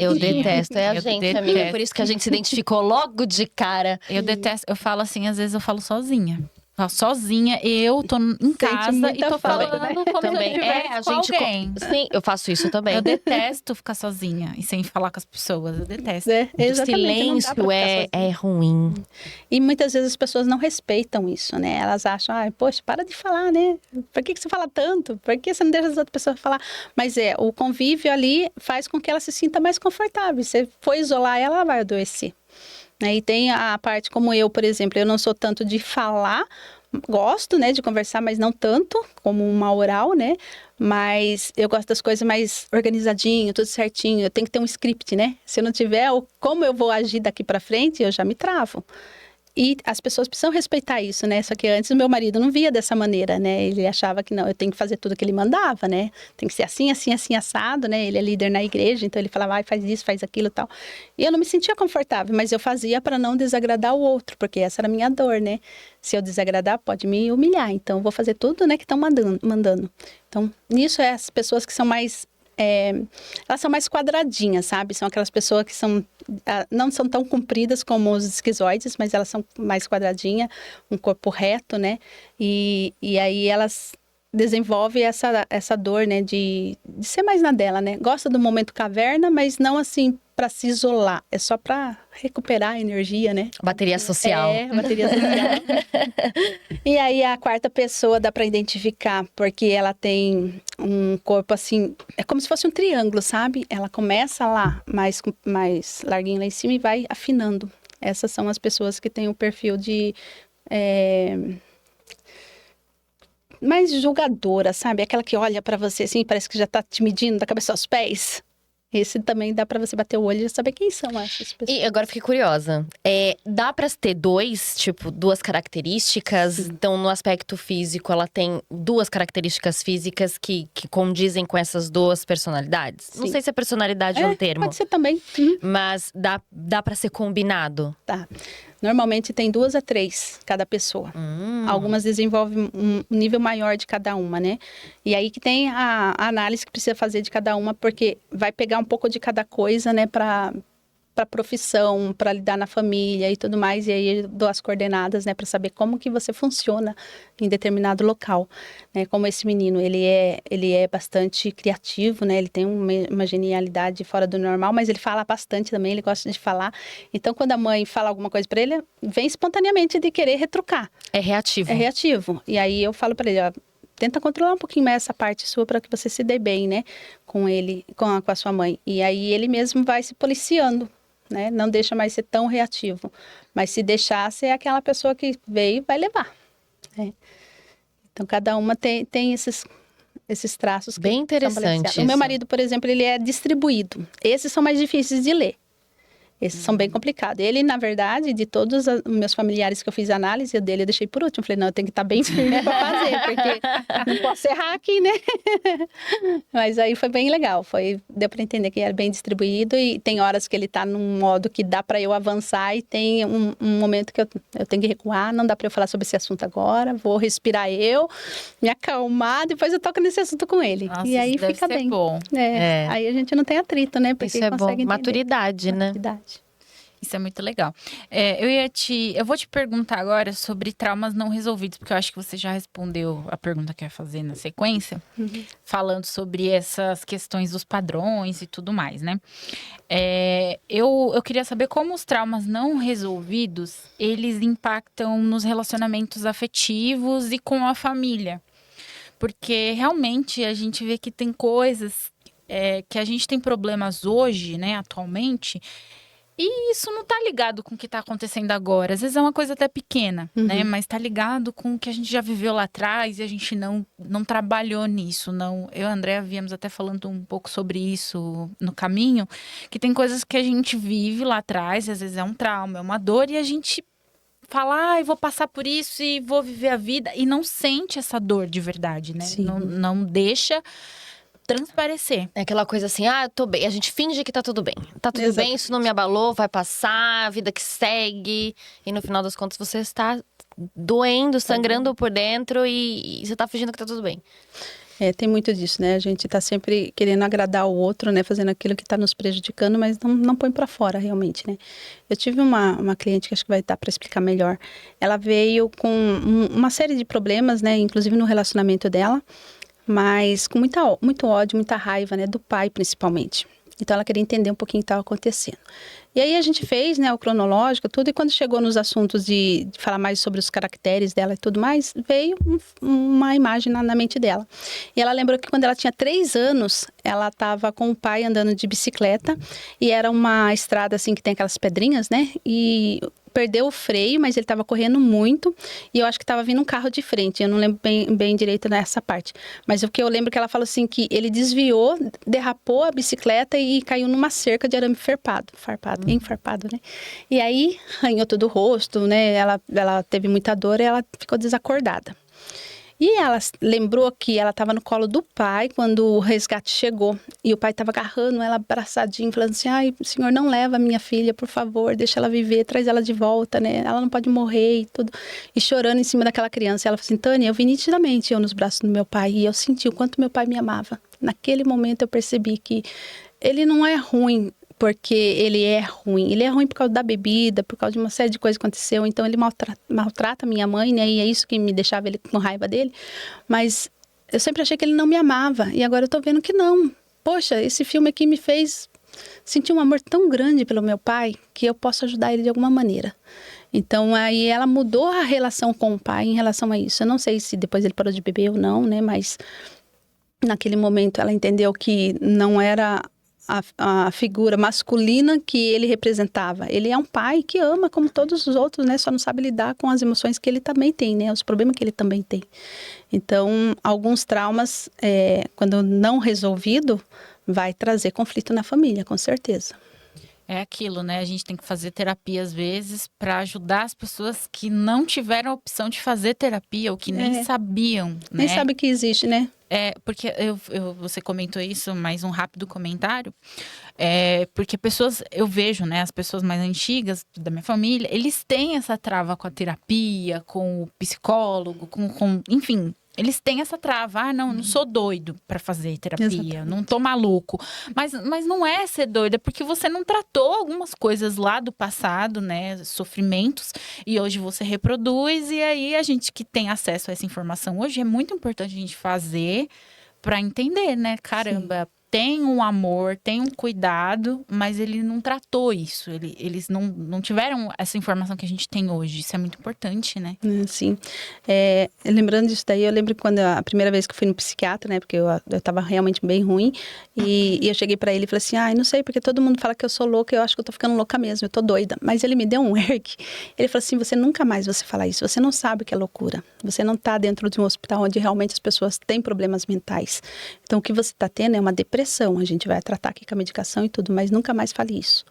Eu detesto. A gente, detesto. amiga. Por isso que a gente se identificou logo de cara. Eu detesto, eu falo assim, às vezes eu falo sozinha. Sozinha, eu tô em casa e tô falando como também. se eu tivesse com alguém. Sim, eu faço isso também. Eu detesto ficar sozinha e sem falar com as pessoas. Eu detesto. O silêncio é ruim. E muitas vezes as pessoas não respeitam isso, né? Elas acham, poxa, para de falar, né? Por que você fala tanto? Por que você não deixa as outras pessoas falar? Mas o convívio ali faz com que ela se sinta mais confortável. Se for isolar ela vai adoecer. E tem a parte como eu, por exemplo, eu não sou tanto de falar, gosto, né, de conversar, mas não tanto como uma oral, né, mas eu gosto das coisas mais organizadinho, tudo certinho, eu tenho que ter um script, né, se eu não tiver, como eu vou agir daqui pra frente, eu já me travo. E as pessoas precisam respeitar isso, né? Só que antes o meu marido não via dessa maneira, né? Ele achava que não, eu tenho que fazer tudo que ele mandava, né? Tem que ser assim, assim, assim, assado, né? Ele é líder na igreja, então ele falava, faz isso, faz aquilo e tal. E eu não me sentia confortável, mas eu fazia para não desagradar o outro, porque essa era a minha dor, né? Se eu desagradar, pode me humilhar. Então, eu vou fazer tudo, né, que estão mandando. Então, nisso as pessoas que são mais... elas são mais quadradinhas, sabe? São aquelas pessoas que não são tão compridas como os esquizoides, mas elas são mais quadradinhas, um corpo reto, né? E aí elas desenvolvem essa dor, né? De ser mais na dela, né? Gosta do momento caverna, mas não assim para se isolar, é só para recuperar a energia, né? Bateria social. Bateria social. E aí a quarta pessoa dá para identificar, porque ela tem um corpo assim, é como se fosse um triângulo, sabe? Ela começa lá, mais larguinho lá em cima e vai afinando. Essas são as pessoas que têm o perfil de... mais julgadora, sabe? Aquela que olha pra você assim, parece que já tá te medindo da cabeça aos pés. Esse também dá pra você bater o olho e saber quem são essas pessoas. E agora fiquei curiosa. Dá pra ter duas características? Sim. Então, no aspecto físico, ela tem duas características físicas que condizem com essas duas personalidades? Não Sim. sei se a personalidade é um termo. Pode ser também. Uhum. Mas dá pra ser combinado? Tá. Normalmente tem 2 a 3 cada pessoa. Algumas desenvolvem um nível maior de cada uma, né? E aí que tem a análise que precisa fazer de cada uma, porque vai pegar um pouco de cada coisa, né, para profissão, para lidar na família e tudo mais. E aí eu dou as coordenadas, né, para saber como que você funciona em determinado local, né? Como esse menino, ele é bastante criativo, né? Ele tem uma genialidade fora do normal, mas ele fala bastante também, ele gosta de falar. Então, quando a mãe fala alguma coisa para ele, vem espontaneamente de querer retrucar. É reativo. É reativo. E aí eu falo para ele, ó, tenta controlar um pouquinho mais essa parte sua para que você se dê bem, né, com ele, com a sua mãe. E aí ele mesmo vai se policiando, né? Não deixa mais ser tão reativo. Mas se deixar, você é aquela pessoa que veio e vai levar, né? Então, cada uma tem esses traços que Bem são interessante balanceados. O meu isso. marido, por exemplo, ele é distribuído. Esses são mais difíceis de ler. Esses são bem complicados. Ele, na verdade, de todos os meus familiares que eu fiz análise, o dele eu deixei por último. Eu falei, não, eu tenho que estar bem firme para fazer, porque não posso errar aqui, né? Mas aí foi bem legal. Deu para entender que ele era bem distribuído e tem horas que ele está num modo que dá para eu avançar e tem um momento que eu tenho que recuar, não dá para eu falar sobre esse assunto agora, vou respirar me acalmar, depois eu toco nesse assunto com ele. Nossa, e aí isso deve fica ser bem. bom. Aí a gente não tem atrito, né? Porque Isso é bom. consegue entender. Maturidade, né? Maturidade. Isso é muito legal. Eu vou te perguntar agora sobre traumas não resolvidos, porque eu acho que você já respondeu a pergunta que eu ia fazer na sequência, falando sobre essas questões dos padrões e tudo mais, né? Eu queria saber como os traumas não resolvidos, eles impactam nos relacionamentos afetivos e com a família. Porque realmente a gente vê que tem coisas que a gente tem problemas hoje, né, atualmente. E isso não tá ligado com o que tá acontecendo agora. Às vezes é uma coisa até pequena, né? Mas tá ligado com o que a gente já viveu lá atrás e a gente não trabalhou nisso. Não. Eu e a Andréa viemos até falando um pouco sobre isso no caminho, que tem coisas que a gente vive lá atrás, e às vezes é um trauma, é uma dor, e a gente fala, eu vou passar por isso e vou viver a vida, e não sente essa dor de verdade, né? Sim. Não deixa transparecer. É aquela coisa assim, eu tô bem. A gente finge que tá tudo bem. Tá tudo Exato. bem, isso não me abalou, vai passar, a vida que segue. E no final das contas você está doendo, sangrando por dentro e você tá fingindo que tá tudo bem. Tem muito disso, né? A gente tá sempre querendo agradar o outro, né? Fazendo aquilo que tá nos prejudicando, mas não põe pra fora, realmente, né? Eu tive uma cliente que acho que vai dar pra explicar melhor. Ela veio com uma série de problemas, né? Inclusive no relacionamento dela, mas com muito ódio, muita raiva, né? Do pai, principalmente. Então, ela queria entender um pouquinho o que estava acontecendo. E aí, a gente fez, né, o cronológico, tudo. E quando chegou nos assuntos de falar mais sobre os caracteres dela e tudo mais, veio uma imagem na mente dela. E ela lembrou que quando ela tinha 3 anos, ela estava com o pai andando de bicicleta. E era uma estrada, assim, que tem aquelas pedrinhas, né? E perdeu o freio, mas ele estava correndo muito. E eu acho que estava vindo um carro de frente. Eu não lembro bem direito nessa parte. Mas o que eu lembro é que ela falou assim, que ele desviou, derrapou a bicicleta e caiu numa cerca de arame enfarpado, né? E aí, arranhou todo o rosto, né? Ela teve muita dor e ela ficou desacordada. E ela lembrou que ela estava no colo do pai quando o resgate chegou. E o pai estava agarrando ela abraçadinho, falando assim, senhor, não leva a minha filha, por favor, deixa ela viver, traz ela de volta, né? Ela não pode morrer e tudo. E chorando em cima daquela criança. E ela falou assim, Tânia, eu vi nitidamente nos braços do meu pai e eu senti o quanto meu pai me amava. Naquele momento eu percebi que ele não é ruim porque ele é ruim. Ele é ruim por causa da bebida, por causa de uma série de coisas que aconteceu. Então, ele maltrata minha mãe, né? E é isso que me deixava ele com raiva dele. Mas eu sempre achei que ele não me amava. E agora eu tô vendo que não. Poxa, esse filme aqui me fez senti um amor tão grande pelo meu pai que eu posso ajudar ele de alguma maneira. Então, aí ela mudou a relação com o pai em relação a isso. Eu não sei se depois ele parou de beber ou não, né? Mas naquele momento ela entendeu que não era a figura masculina que ele representava. Ele é um pai que ama como todos os outros, né? Só não sabe lidar com as emoções que ele também tem, né? Os problemas que ele também tem. Então, alguns traumas, quando não resolvido, vai trazer conflito na família, com certeza. É aquilo, né? A gente tem que fazer terapia às vezes para ajudar as pessoas que não tiveram a opção de fazer terapia ou que nem sabiam, né? Nem sabe que existe, né? Porque você comentou isso, mais um rápido comentário. Porque eu vejo, né, as pessoas mais antigas da minha família, eles têm essa trava com a terapia, com o psicólogo, enfim. Eles têm essa trava, não sou doido para fazer terapia, Exatamente. não tô maluco. Mas não é ser doido, é porque você não tratou algumas coisas lá do passado, né, sofrimentos, e hoje você reproduz, e aí a gente que tem acesso a essa informação hoje, é muito importante a gente fazer para entender, né, caramba, tem um amor, tem um cuidado, mas ele não tratou isso, eles não tiveram essa informação que a gente tem hoje, isso é muito importante, né? Sim. Lembrando disso daí, eu lembro quando a primeira vez que eu fui no psiquiatra, né, porque eu tava realmente bem ruim, e eu cheguei pra ele e falei assim, não sei, porque todo mundo fala que eu sou louca, eu acho que eu tô ficando louca mesmo, eu tô doida. Mas ele me deu um ergue, ele falou assim, você nunca mais vai falar isso, você não sabe o que é loucura, você não tá dentro de um hospital onde realmente as pessoas têm problemas mentais. Então, o que você tá tendo é uma depressão, a gente vai tratar aqui com a medicação e tudo, mas nunca mais fale isso.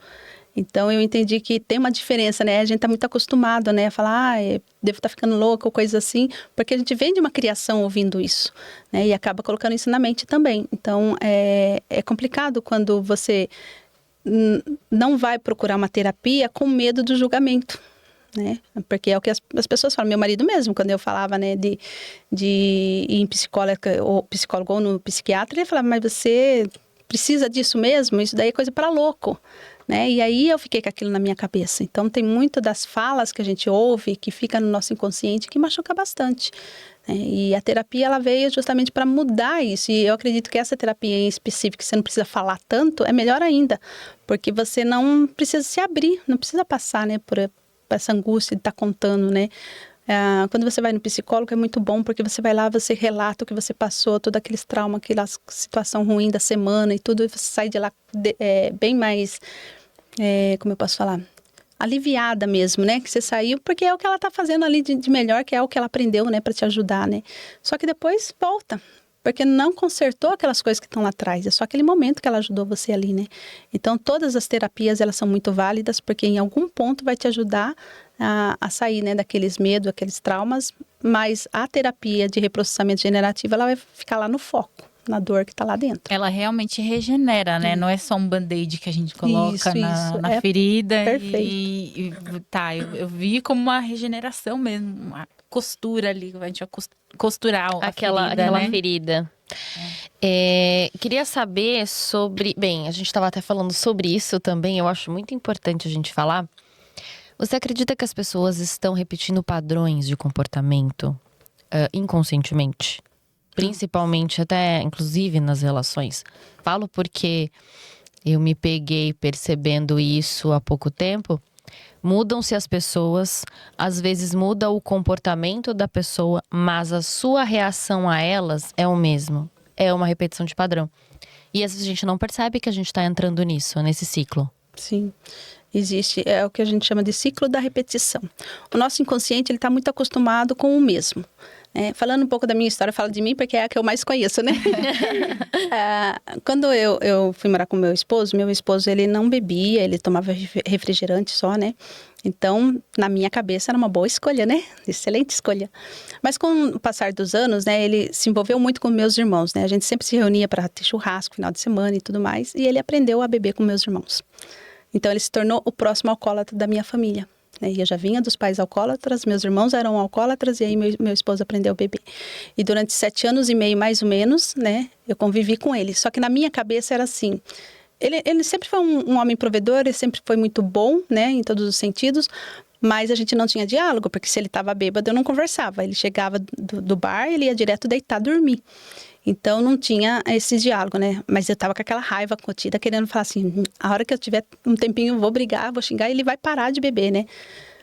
Então, eu entendi que tem uma diferença, né? A gente tá muito acostumado, né? A falar, devo estar ficando louca ou coisa assim, porque a gente vem de uma criação ouvindo isso, né? E acaba colocando isso na mente também. Então, é complicado quando você não vai procurar uma terapia com medo do julgamento, né? Porque é o que as pessoas falam. Meu marido mesmo, quando eu falava, né, de ir em psicólogo ou no psiquiatra, ele falava, mas você precisa disso mesmo? Isso daí é coisa para louco, né? E aí eu fiquei com aquilo na minha cabeça. Então, tem muito das falas que a gente ouve, que fica no nosso inconsciente, que machuca bastante, né? E a terapia, ela veio justamente para mudar isso. E eu acredito que essa terapia em específico, que você não precisa falar tanto, é melhor ainda. Porque você não precisa se abrir, não precisa passar, né, por essa angústia de estar contando, né? Quando você vai no psicólogo é muito bom, porque você vai lá, você relata o que você passou, todos aqueles traumas, aquela situação ruim da semana e tudo, e você sai de lá bem mais, como eu posso falar, aliviada mesmo, né? Que você saiu, porque é o que ela tá fazendo ali de melhor, que é o que ela aprendeu, né? Para te ajudar, né? Só que depois volta, porque não consertou aquelas coisas que estão lá atrás. É só aquele momento que ela ajudou você ali, né? Então, todas as terapias, elas são muito válidas, porque em algum ponto vai te ajudar a sair, né, daqueles medos, aqueles traumas. Mas a terapia de reprocessamento generativo, ela vai ficar lá no foco, na dor que está lá dentro. Ela realmente regenera, né? Não é só um band-aid que a gente coloca na ferida. Perfeito. Eu vi como uma regeneração mesmo, uma costura ali, a gente vai costurar aquela né? ferida. Queria saber sobre... Bem, a gente estava até falando sobre isso também, eu acho muito importante a gente falar. Você acredita que as pessoas estão repetindo padrões de comportamento inconscientemente? Principalmente, até inclusive nas relações. Falo porque eu me peguei percebendo isso há pouco tempo. Mudam-se as pessoas, às vezes muda o comportamento da pessoa, mas a sua reação a elas é o mesmo. É uma repetição de padrão. E às vezes a gente não percebe que a gente está entrando nisso, nesse ciclo. Sim. Existe, é o que a gente chama de ciclo da repetição. O nosso inconsciente, ele está muito acostumado com o mesmo. Falando um pouco da minha história, eu falo de mim porque é a que eu mais conheço, né? Quando eu fui morar com meu esposo, ele não bebia, ele tomava refrigerante só, né? Então, na minha cabeça, era uma boa escolha, né? Excelente escolha. Mas com o passar dos anos, né, ele se envolveu muito com meus irmãos, né? A gente sempre se reunia para ter churrasco, final de semana e tudo mais. E ele aprendeu a beber com meus irmãos. Então, ele se tornou o próximo alcoólatra da minha família. E eu já vinha dos pais alcoólatras, meus irmãos eram alcoólatras, e aí meu esposo aprendeu a beber. E durante 7 anos e meio, mais ou menos, né, eu convivi com ele. Só que na minha cabeça era assim, ele sempre foi um homem provedor, ele sempre foi muito bom, né, em todos os sentidos, mas a gente não tinha diálogo, porque se ele estava bêbado, eu não conversava. Ele chegava do bar, ele ia direto deitar, dormir. Então não tinha esse diálogo, né? Mas eu tava com aquela raiva contida, querendo falar assim, a hora que eu tiver um tempinho, eu vou brigar, vou xingar, e ele vai parar de beber, né?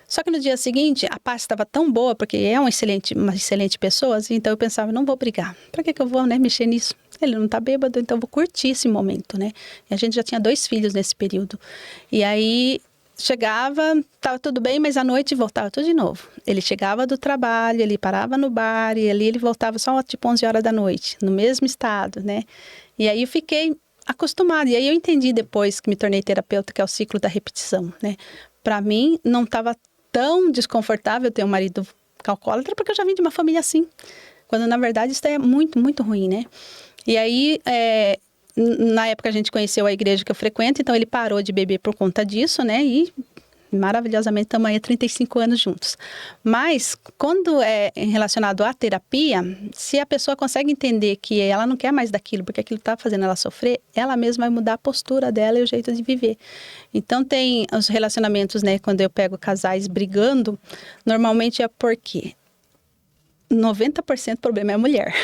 Só que no dia seguinte, a paz estava tão boa, porque é uma excelente pessoa, assim, então eu pensava, não vou brigar. Pra que eu vou, né, mexer nisso? Ele não tá bêbado, então eu vou curtir esse momento, né? E a gente já tinha 2 filhos nesse período. E aí chegava, tava tudo bem, mas à noite voltava tudo de novo. Ele chegava do trabalho, ele parava no bar e ali ele voltava só tipo 11 horas da noite, no mesmo estado, né? E aí eu fiquei acostumada. E aí eu entendi depois que me tornei terapeuta, que é o ciclo da repetição, né? Para mim não estava tão desconfortável ter um marido alcoólatra, porque eu já vim de uma família assim. Quando na verdade isso é muito, muito ruim, né? E aí, na época a gente conheceu a igreja que eu frequento, então ele parou de beber por conta disso, né? E maravilhosamente estamos aí há 35 anos juntos. Mas, quando é relacionado à terapia, se a pessoa consegue entender que ela não quer mais daquilo, porque aquilo está fazendo ela sofrer, ela mesma vai mudar a postura dela e o jeito de viver. Então, tem os relacionamentos, né? Quando eu pego casais brigando, normalmente é porque 90% do problema é a mulher.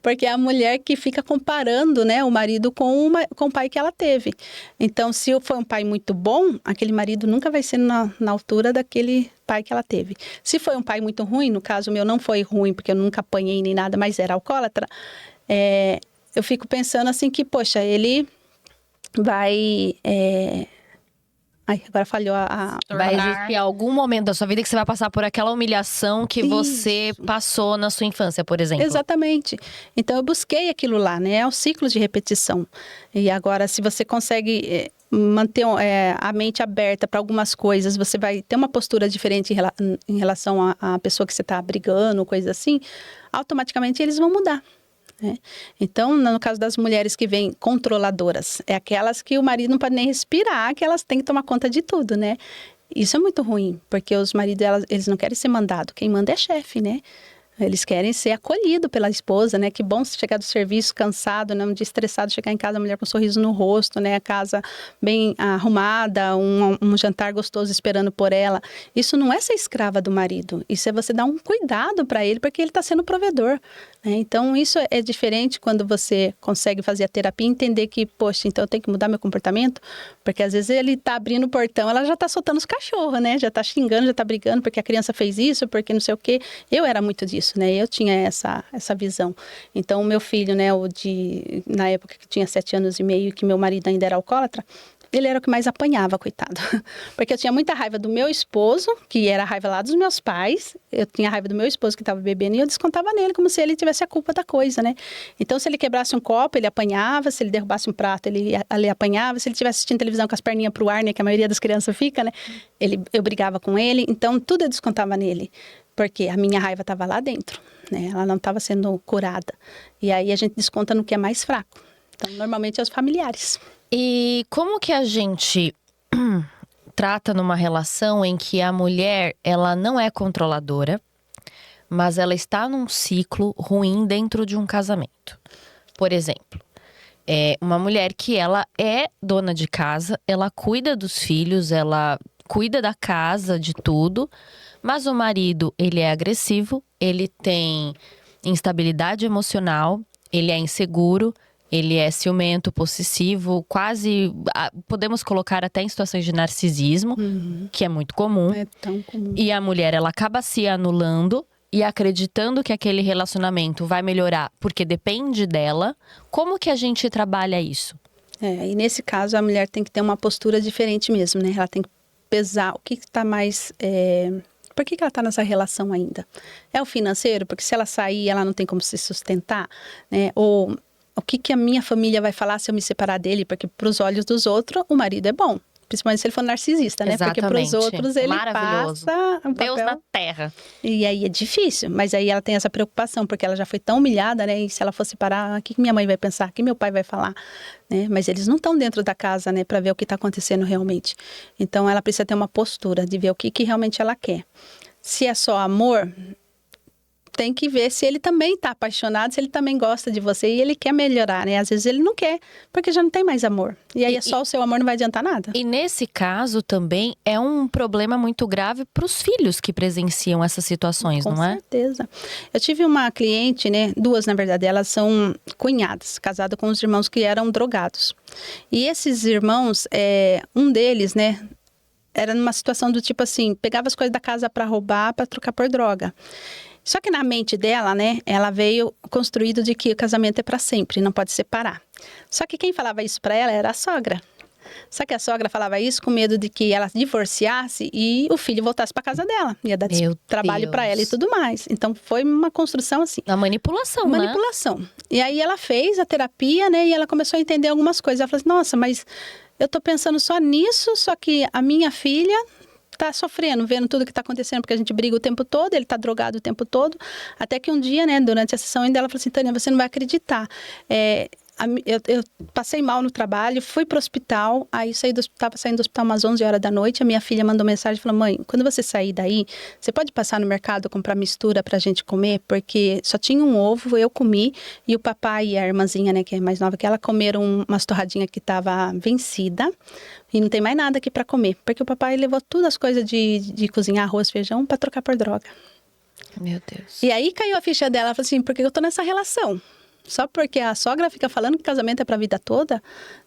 Porque é a mulher que fica comparando, né, o marido com o pai que ela teve. Então, se foi um pai muito bom, aquele marido nunca vai ser na altura daquele pai que ela teve. Se foi um pai muito ruim, no caso o meu não foi ruim, porque eu nunca apanhei nem nada, mas era alcoólatra, eu fico pensando assim que, poxa, ele vai... Ai, agora falhou Vai existir algum momento da sua vida que você vai passar por aquela humilhação que você passou na sua infância, por exemplo. Exatamente. Então, eu busquei aquilo lá, né? É o ciclo de repetição. E agora, se você consegue manter a mente aberta para algumas coisas, você vai ter uma postura diferente em relação à pessoa que você está brigando, coisa assim, automaticamente eles vão mudar. né? Então, no caso das mulheres que vêm controladoras, é aquelas que o marido não pode nem respirar, que elas têm que tomar conta de tudo, né? Isso é muito ruim, porque os maridos, eles não querem ser mandados, quem manda é chefe, né? Eles querem ser acolhidos pela esposa, né? Que bom chegar do serviço cansado, né? Um dia estressado, chegar em casa, a mulher com um sorriso no rosto, né? A casa bem arrumada, um jantar gostoso esperando por ela. Isso não é ser escrava do marido. Isso é você dar um cuidado para ele, porque ele está sendo provedor. Né? Então, isso é diferente quando você consegue fazer a terapia e entender que, poxa, então eu tenho que mudar meu comportamento, porque às vezes ele está abrindo o portão, ela já está soltando os cachorros, né? Já está xingando, já está brigando porque a criança fez isso, porque não sei o quê. Eu era muito disso, né? Eu tinha essa visão. Então, o meu filho, né, na época que tinha 7 anos e meio, que meu marido ainda era alcoólatra, ele era o que mais apanhava, coitado. Porque eu tinha muita raiva do meu esposo, que era a raiva lá dos meus pais. Eu tinha raiva do meu esposo que estava bebendo e eu descontava nele como se ele tivesse a culpa da coisa, né? Então, se ele quebrasse um copo, ele apanhava. Se ele derrubasse um prato, ele apanhava. Se ele estivesse assistindo televisão com as perninhas pro ar, né? Que a maioria das crianças fica, né? Eu brigava com ele. Então, tudo eu descontava nele. Porque a minha raiva estava lá dentro, né? Ela não estava sendo curada. E aí a gente desconta no que é mais fraco. Então, normalmente é os familiares. E como que a gente trata numa relação em que a mulher, ela não é controladora, mas ela está num ciclo ruim dentro de um casamento? Por exemplo, uma mulher que ela é dona de casa, ela cuida dos filhos, ela cuida da casa, de tudo, mas o marido, ele é agressivo, ele tem instabilidade emocional, ele é inseguro, ele é ciumento, possessivo, quase podemos colocar até em situações de narcisismo, que é muito comum. É tão comum. E a mulher, ela acaba se anulando e acreditando que aquele relacionamento vai melhorar porque depende dela. Como que a gente trabalha isso? E nesse caso, a mulher tem que ter uma postura diferente mesmo, né? Ela tem que pesar o que está mais... Por que ela está nessa relação ainda? É o financeiro? Porque se ela sair, ela não tem como se sustentar, né? Ou o que a minha família vai falar se eu me separar dele? Porque para os olhos dos outros, o marido é bom. Principalmente se ele for narcisista, né? Exatamente. Porque para os outros ele maravilhoso. passa um papel... Deus na terra. E aí é difícil, mas aí ela tem essa preocupação, porque ela já foi tão humilhada, né? E se ela for separar, o que minha mãe vai pensar? O que meu pai vai falar? Né? Mas eles não estão dentro da casa, né? Para ver o que está acontecendo realmente. Então ela precisa ter uma postura de ver o que realmente ela quer. Se é só amor, tem que ver se ele também está apaixonado, se ele também gosta de você e ele quer melhorar, né? Às vezes ele não quer, porque já não tem mais amor. E aí só o seu amor não vai adiantar nada. E nesse caso também é um problema muito grave para os filhos que presenciam essas situações, não é? Com certeza. Eu tive uma cliente, né? 2, na verdade, elas são cunhadas, casadas com os irmãos que eram drogados. E esses irmãos, um deles, né? Era numa situação do tipo assim, pegava as coisas da casa para roubar, para trocar por droga. Só que na mente dela, né, ela veio construído de que o casamento é para sempre, não pode separar. Só que quem falava isso para ela era a sogra. Só que a sogra falava isso com medo de que ela divorciasse e o filho voltasse para casa dela. Ia dar trabalho para ela e tudo mais. Então foi uma construção assim. A manipulação, né? E aí ela fez a terapia, né, e ela começou a entender algumas coisas. Ela falou assim, nossa, mas eu tô pensando só nisso, só que a minha filha tá sofrendo, vendo tudo que tá acontecendo, porque a gente briga o tempo todo, ele tá drogado o tempo todo. Até que um dia, né, durante a sessão ainda, ela falou assim, Tânia, você não vai acreditar. Eu passei mal no trabalho, fui pro hospital, aí estava saindo do hospital umas 11 horas da noite, a minha filha mandou mensagem e falou, mãe, quando você sair daí, você pode passar no mercado comprar mistura pra gente comer? Porque só tinha um ovo, eu comi, e o papai e a irmãzinha, né, que é mais nova que ela, comeram umas torradinhas que tava vencida, e não tem mais nada aqui pra comer, porque o papai levou todas as coisas de cozinhar arroz, feijão, pra trocar por droga. Meu Deus. E aí caiu a ficha dela, ela falou assim, porque eu tô nessa relação? Só porque a sogra fica falando que casamento é pra vida toda,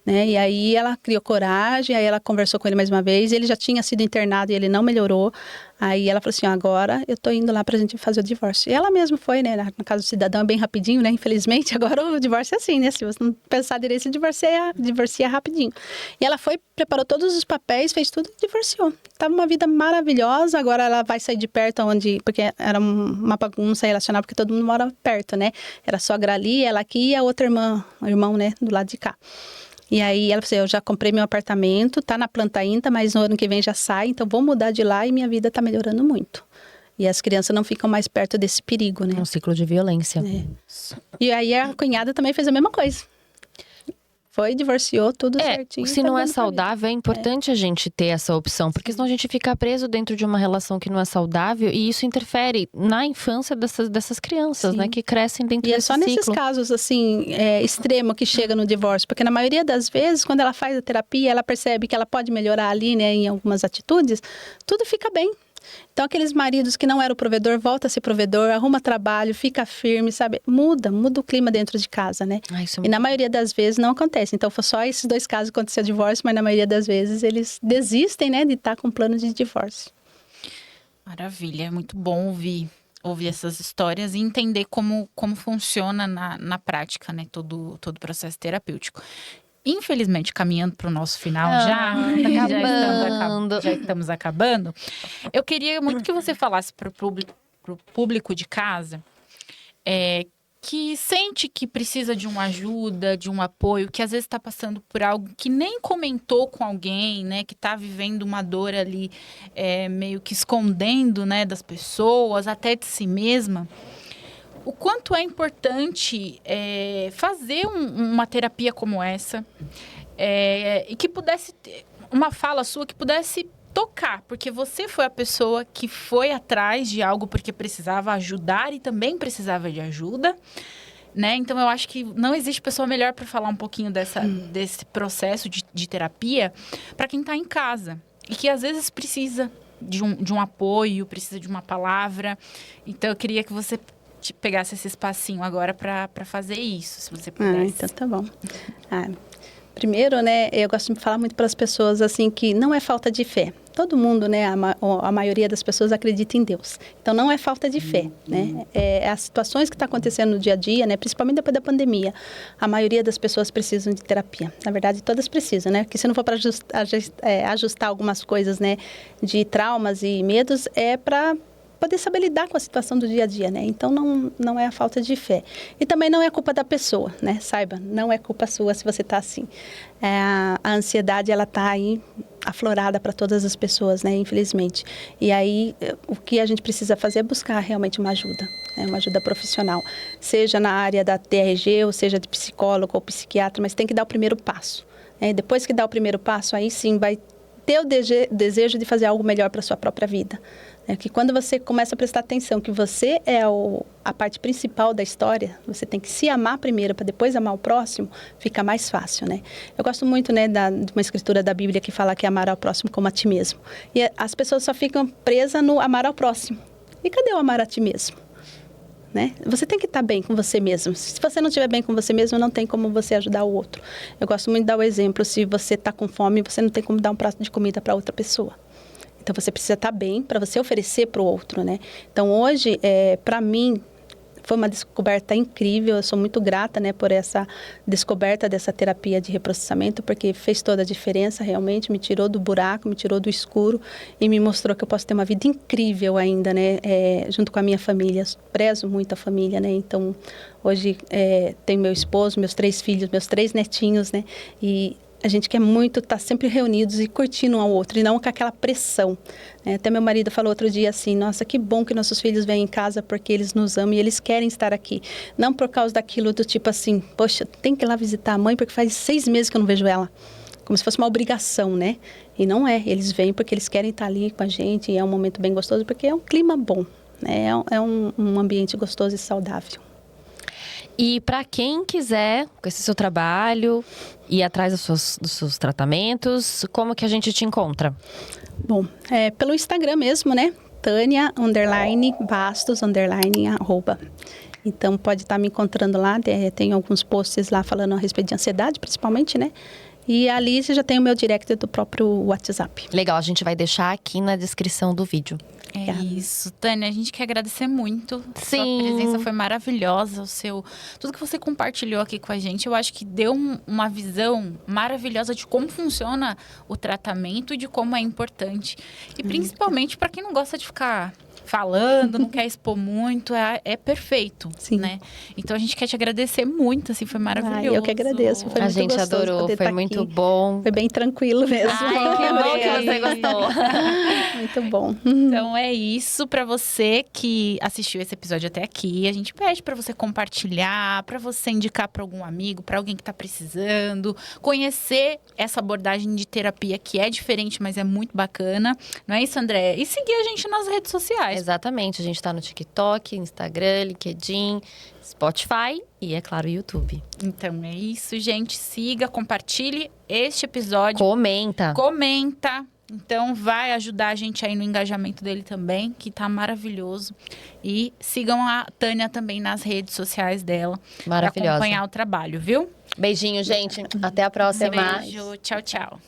né? E aí ela criou coragem, aí ela conversou com ele mais uma vez, ele já tinha sido internado e ele não melhorou. Aí ela falou assim, agora eu tô indo lá pra gente fazer o divórcio. E ela mesma foi, né? Na casa do cidadão é bem rapidinho, né? Infelizmente, agora o divórcio é assim, né? Se você não pensar direito, você divorcia rapidinho. E ela foi, preparou todos os papéis, fez tudo e divorciou. Tava uma vida maravilhosa, agora ela vai sair de perto, porque era uma bagunça relacional, porque todo mundo mora perto, né? Era a sogra ali, ela aqui e a outra irmão, né? Do lado de cá. E aí ela falou assim, eu já comprei meu apartamento, tá na planta ainda, mas no ano que vem já sai, então vou mudar de lá e minha vida tá melhorando muito. E as crianças não ficam mais perto desse perigo, né? Um ciclo de violência. E aí a cunhada também fez a mesma coisa. Foi, divorciou, tudo certinho. Se não é saudável, é importante a gente ter essa opção, porque senão a gente fica preso dentro de uma relação que não é saudável e isso interfere na infância dessas crianças, né, que crescem dentro desse ciclo. E é só nesses casos, assim, extremo que chega no divórcio, porque na maioria das vezes, quando ela faz a terapia, ela percebe que ela pode melhorar ali, né, em algumas atitudes, tudo fica bem. Então, aqueles maridos que não eram o provedor, volta a ser provedor, arruma trabalho, fica firme, sabe? Muda o clima dentro de casa, né? E na maioria das vezes não acontece. Então, foi só esses 2 casos que aconteceu o divórcio, mas na maioria das vezes eles desistem, né, de estar com plano de divórcio. Maravilha, é muito bom ouvir essas histórias e entender como funciona na prática, né, todo o processo terapêutico. Infelizmente, caminhando para o nosso final já estamos acabando. Eu queria muito que você falasse para o público de casa que sente que precisa de uma ajuda, de um apoio, que às vezes está passando por algo que nem comentou com alguém, né, que está vivendo uma dor ali meio que escondendo, né, das pessoas, até de si mesma. O quanto é importante fazer uma terapia como essa e que pudesse ter uma fala sua que pudesse tocar, porque você foi a pessoa que foi atrás de algo porque precisava ajudar e também precisava de ajuda, né? Então eu acho que não existe pessoa melhor para falar um pouquinho desse processo de terapia para quem está em casa e que às vezes precisa de um apoio, precisa de uma palavra. Então eu queria que você pegasse esse espacinho agora para fazer isso, se você pudesse. Então tá bom. Primeiro, né, eu gosto de falar muito para as pessoas assim que não é falta de fé. Todo mundo, né, a maioria das pessoas acredita em Deus. Então não é falta de fé, né? As situações que estão acontecendo no dia a dia, né, principalmente depois da pandemia, a maioria das pessoas precisam de terapia. Na verdade, todas precisam, né? Porque se não for para ajustar algumas coisas, né, de traumas e medos, é para poder saber lidar com a situação do dia a dia, né? Então, não é a falta de fé. E também não é culpa da pessoa, né? Saiba, não é culpa sua se você está assim. A ansiedade, ela está aí aflorada para todas as pessoas, né? Infelizmente. E aí, o que a gente precisa fazer é buscar realmente uma ajuda, né? Uma ajuda profissional. Seja na área da DRG, ou seja de psicólogo ou psiquiatra, mas tem que dar o primeiro passo. Depois que dá o primeiro passo, aí sim vai ter o desejo de fazer algo melhor para sua própria vida. Que quando você começa a prestar atenção que você é a parte principal da história, você tem que se amar primeiro para depois amar o próximo, fica mais fácil, né? Eu gosto muito, né, de uma escritura da Bíblia que fala que amar ao próximo como a ti mesmo. E as pessoas só ficam presas no amar ao próximo. E cadê o amar a ti mesmo? Né? Você tem que estar bem com você mesmo. Se você não estiver bem com você mesmo, não tem como você ajudar o outro. Eu gosto muito de dar o exemplo, se você está com fome, você não tem como dar um prato de comida para outra pessoa. Então, você precisa estar bem para você oferecer para o outro, né? Então, hoje, para mim, foi uma descoberta incrível. Eu sou muito grata, né, por essa descoberta dessa terapia de reprocessamento, porque fez toda a diferença, realmente. Me tirou do buraco, me tirou do escuro e me mostrou que eu posso ter uma vida incrível ainda, né, junto com a minha família. Prezo muito a família, né? Então, hoje, tenho meu esposo, meus 3 filhos, meus 3 netinhos, né? E a gente quer muito estar sempre reunidos e curtindo um ao outro, e não com aquela pressão. Até meu marido falou outro dia assim, nossa, que bom que nossos filhos vêm em casa porque eles nos amam e eles querem estar aqui. Não por causa daquilo do tipo assim, poxa, tem que ir lá visitar a mãe porque faz 6 meses que eu não vejo ela. Como se fosse uma obrigação, né? E não é, eles vêm porque eles querem estar ali com a gente e é um momento bem gostoso porque é um clima bom, né? É um ambiente gostoso e saudável. E para quem quiser, com esse seu trabalho, ir atrás dos seus tratamentos, como que a gente te encontra? Bom, pelo Instagram mesmo, né? Tânia_Bastos_. Então, pode estar me encontrando lá. Tem alguns posts lá falando a respeito de ansiedade, principalmente, né? E ali você já tem o meu direct do próprio WhatsApp. Legal, a gente vai deixar aqui na descrição do vídeo. É isso, Tânia, a gente quer agradecer muito. Sim. Sua presença foi maravilhosa, tudo que você compartilhou aqui com a gente, eu acho que deu uma visão maravilhosa de como funciona o tratamento e de como é importante. E principalmente para quem não gosta de ficar falando, não quer expor muito, é perfeito, Sim. né? Então a gente quer te agradecer muito, assim, foi maravilhoso. Eu que agradeço, foi A muito gente gostoso adorou, poder foi estar muito aqui. bom. Foi bem tranquilo mesmo. Ai, que bom que você gostou. Muito bom. Então é isso, para você que assistiu esse episódio até aqui, a gente pede para você compartilhar, para você indicar para algum amigo, para alguém que tá precisando, conhecer essa abordagem de terapia que é diferente, mas é muito bacana. Não é isso, André? E seguir a gente nas redes sociais. Exatamente, a gente tá no TikTok, Instagram, LinkedIn, Spotify e, é claro, YouTube. Então é isso, gente. Siga, compartilhe este episódio. Comenta. Então vai ajudar a gente aí no engajamento dele também, que tá maravilhoso. E sigam a Tânia também nas redes sociais dela. Maravilhosa. Pra acompanhar o trabalho, viu? Beijinho, gente. Até a próxima. Beijo. Tchau, tchau.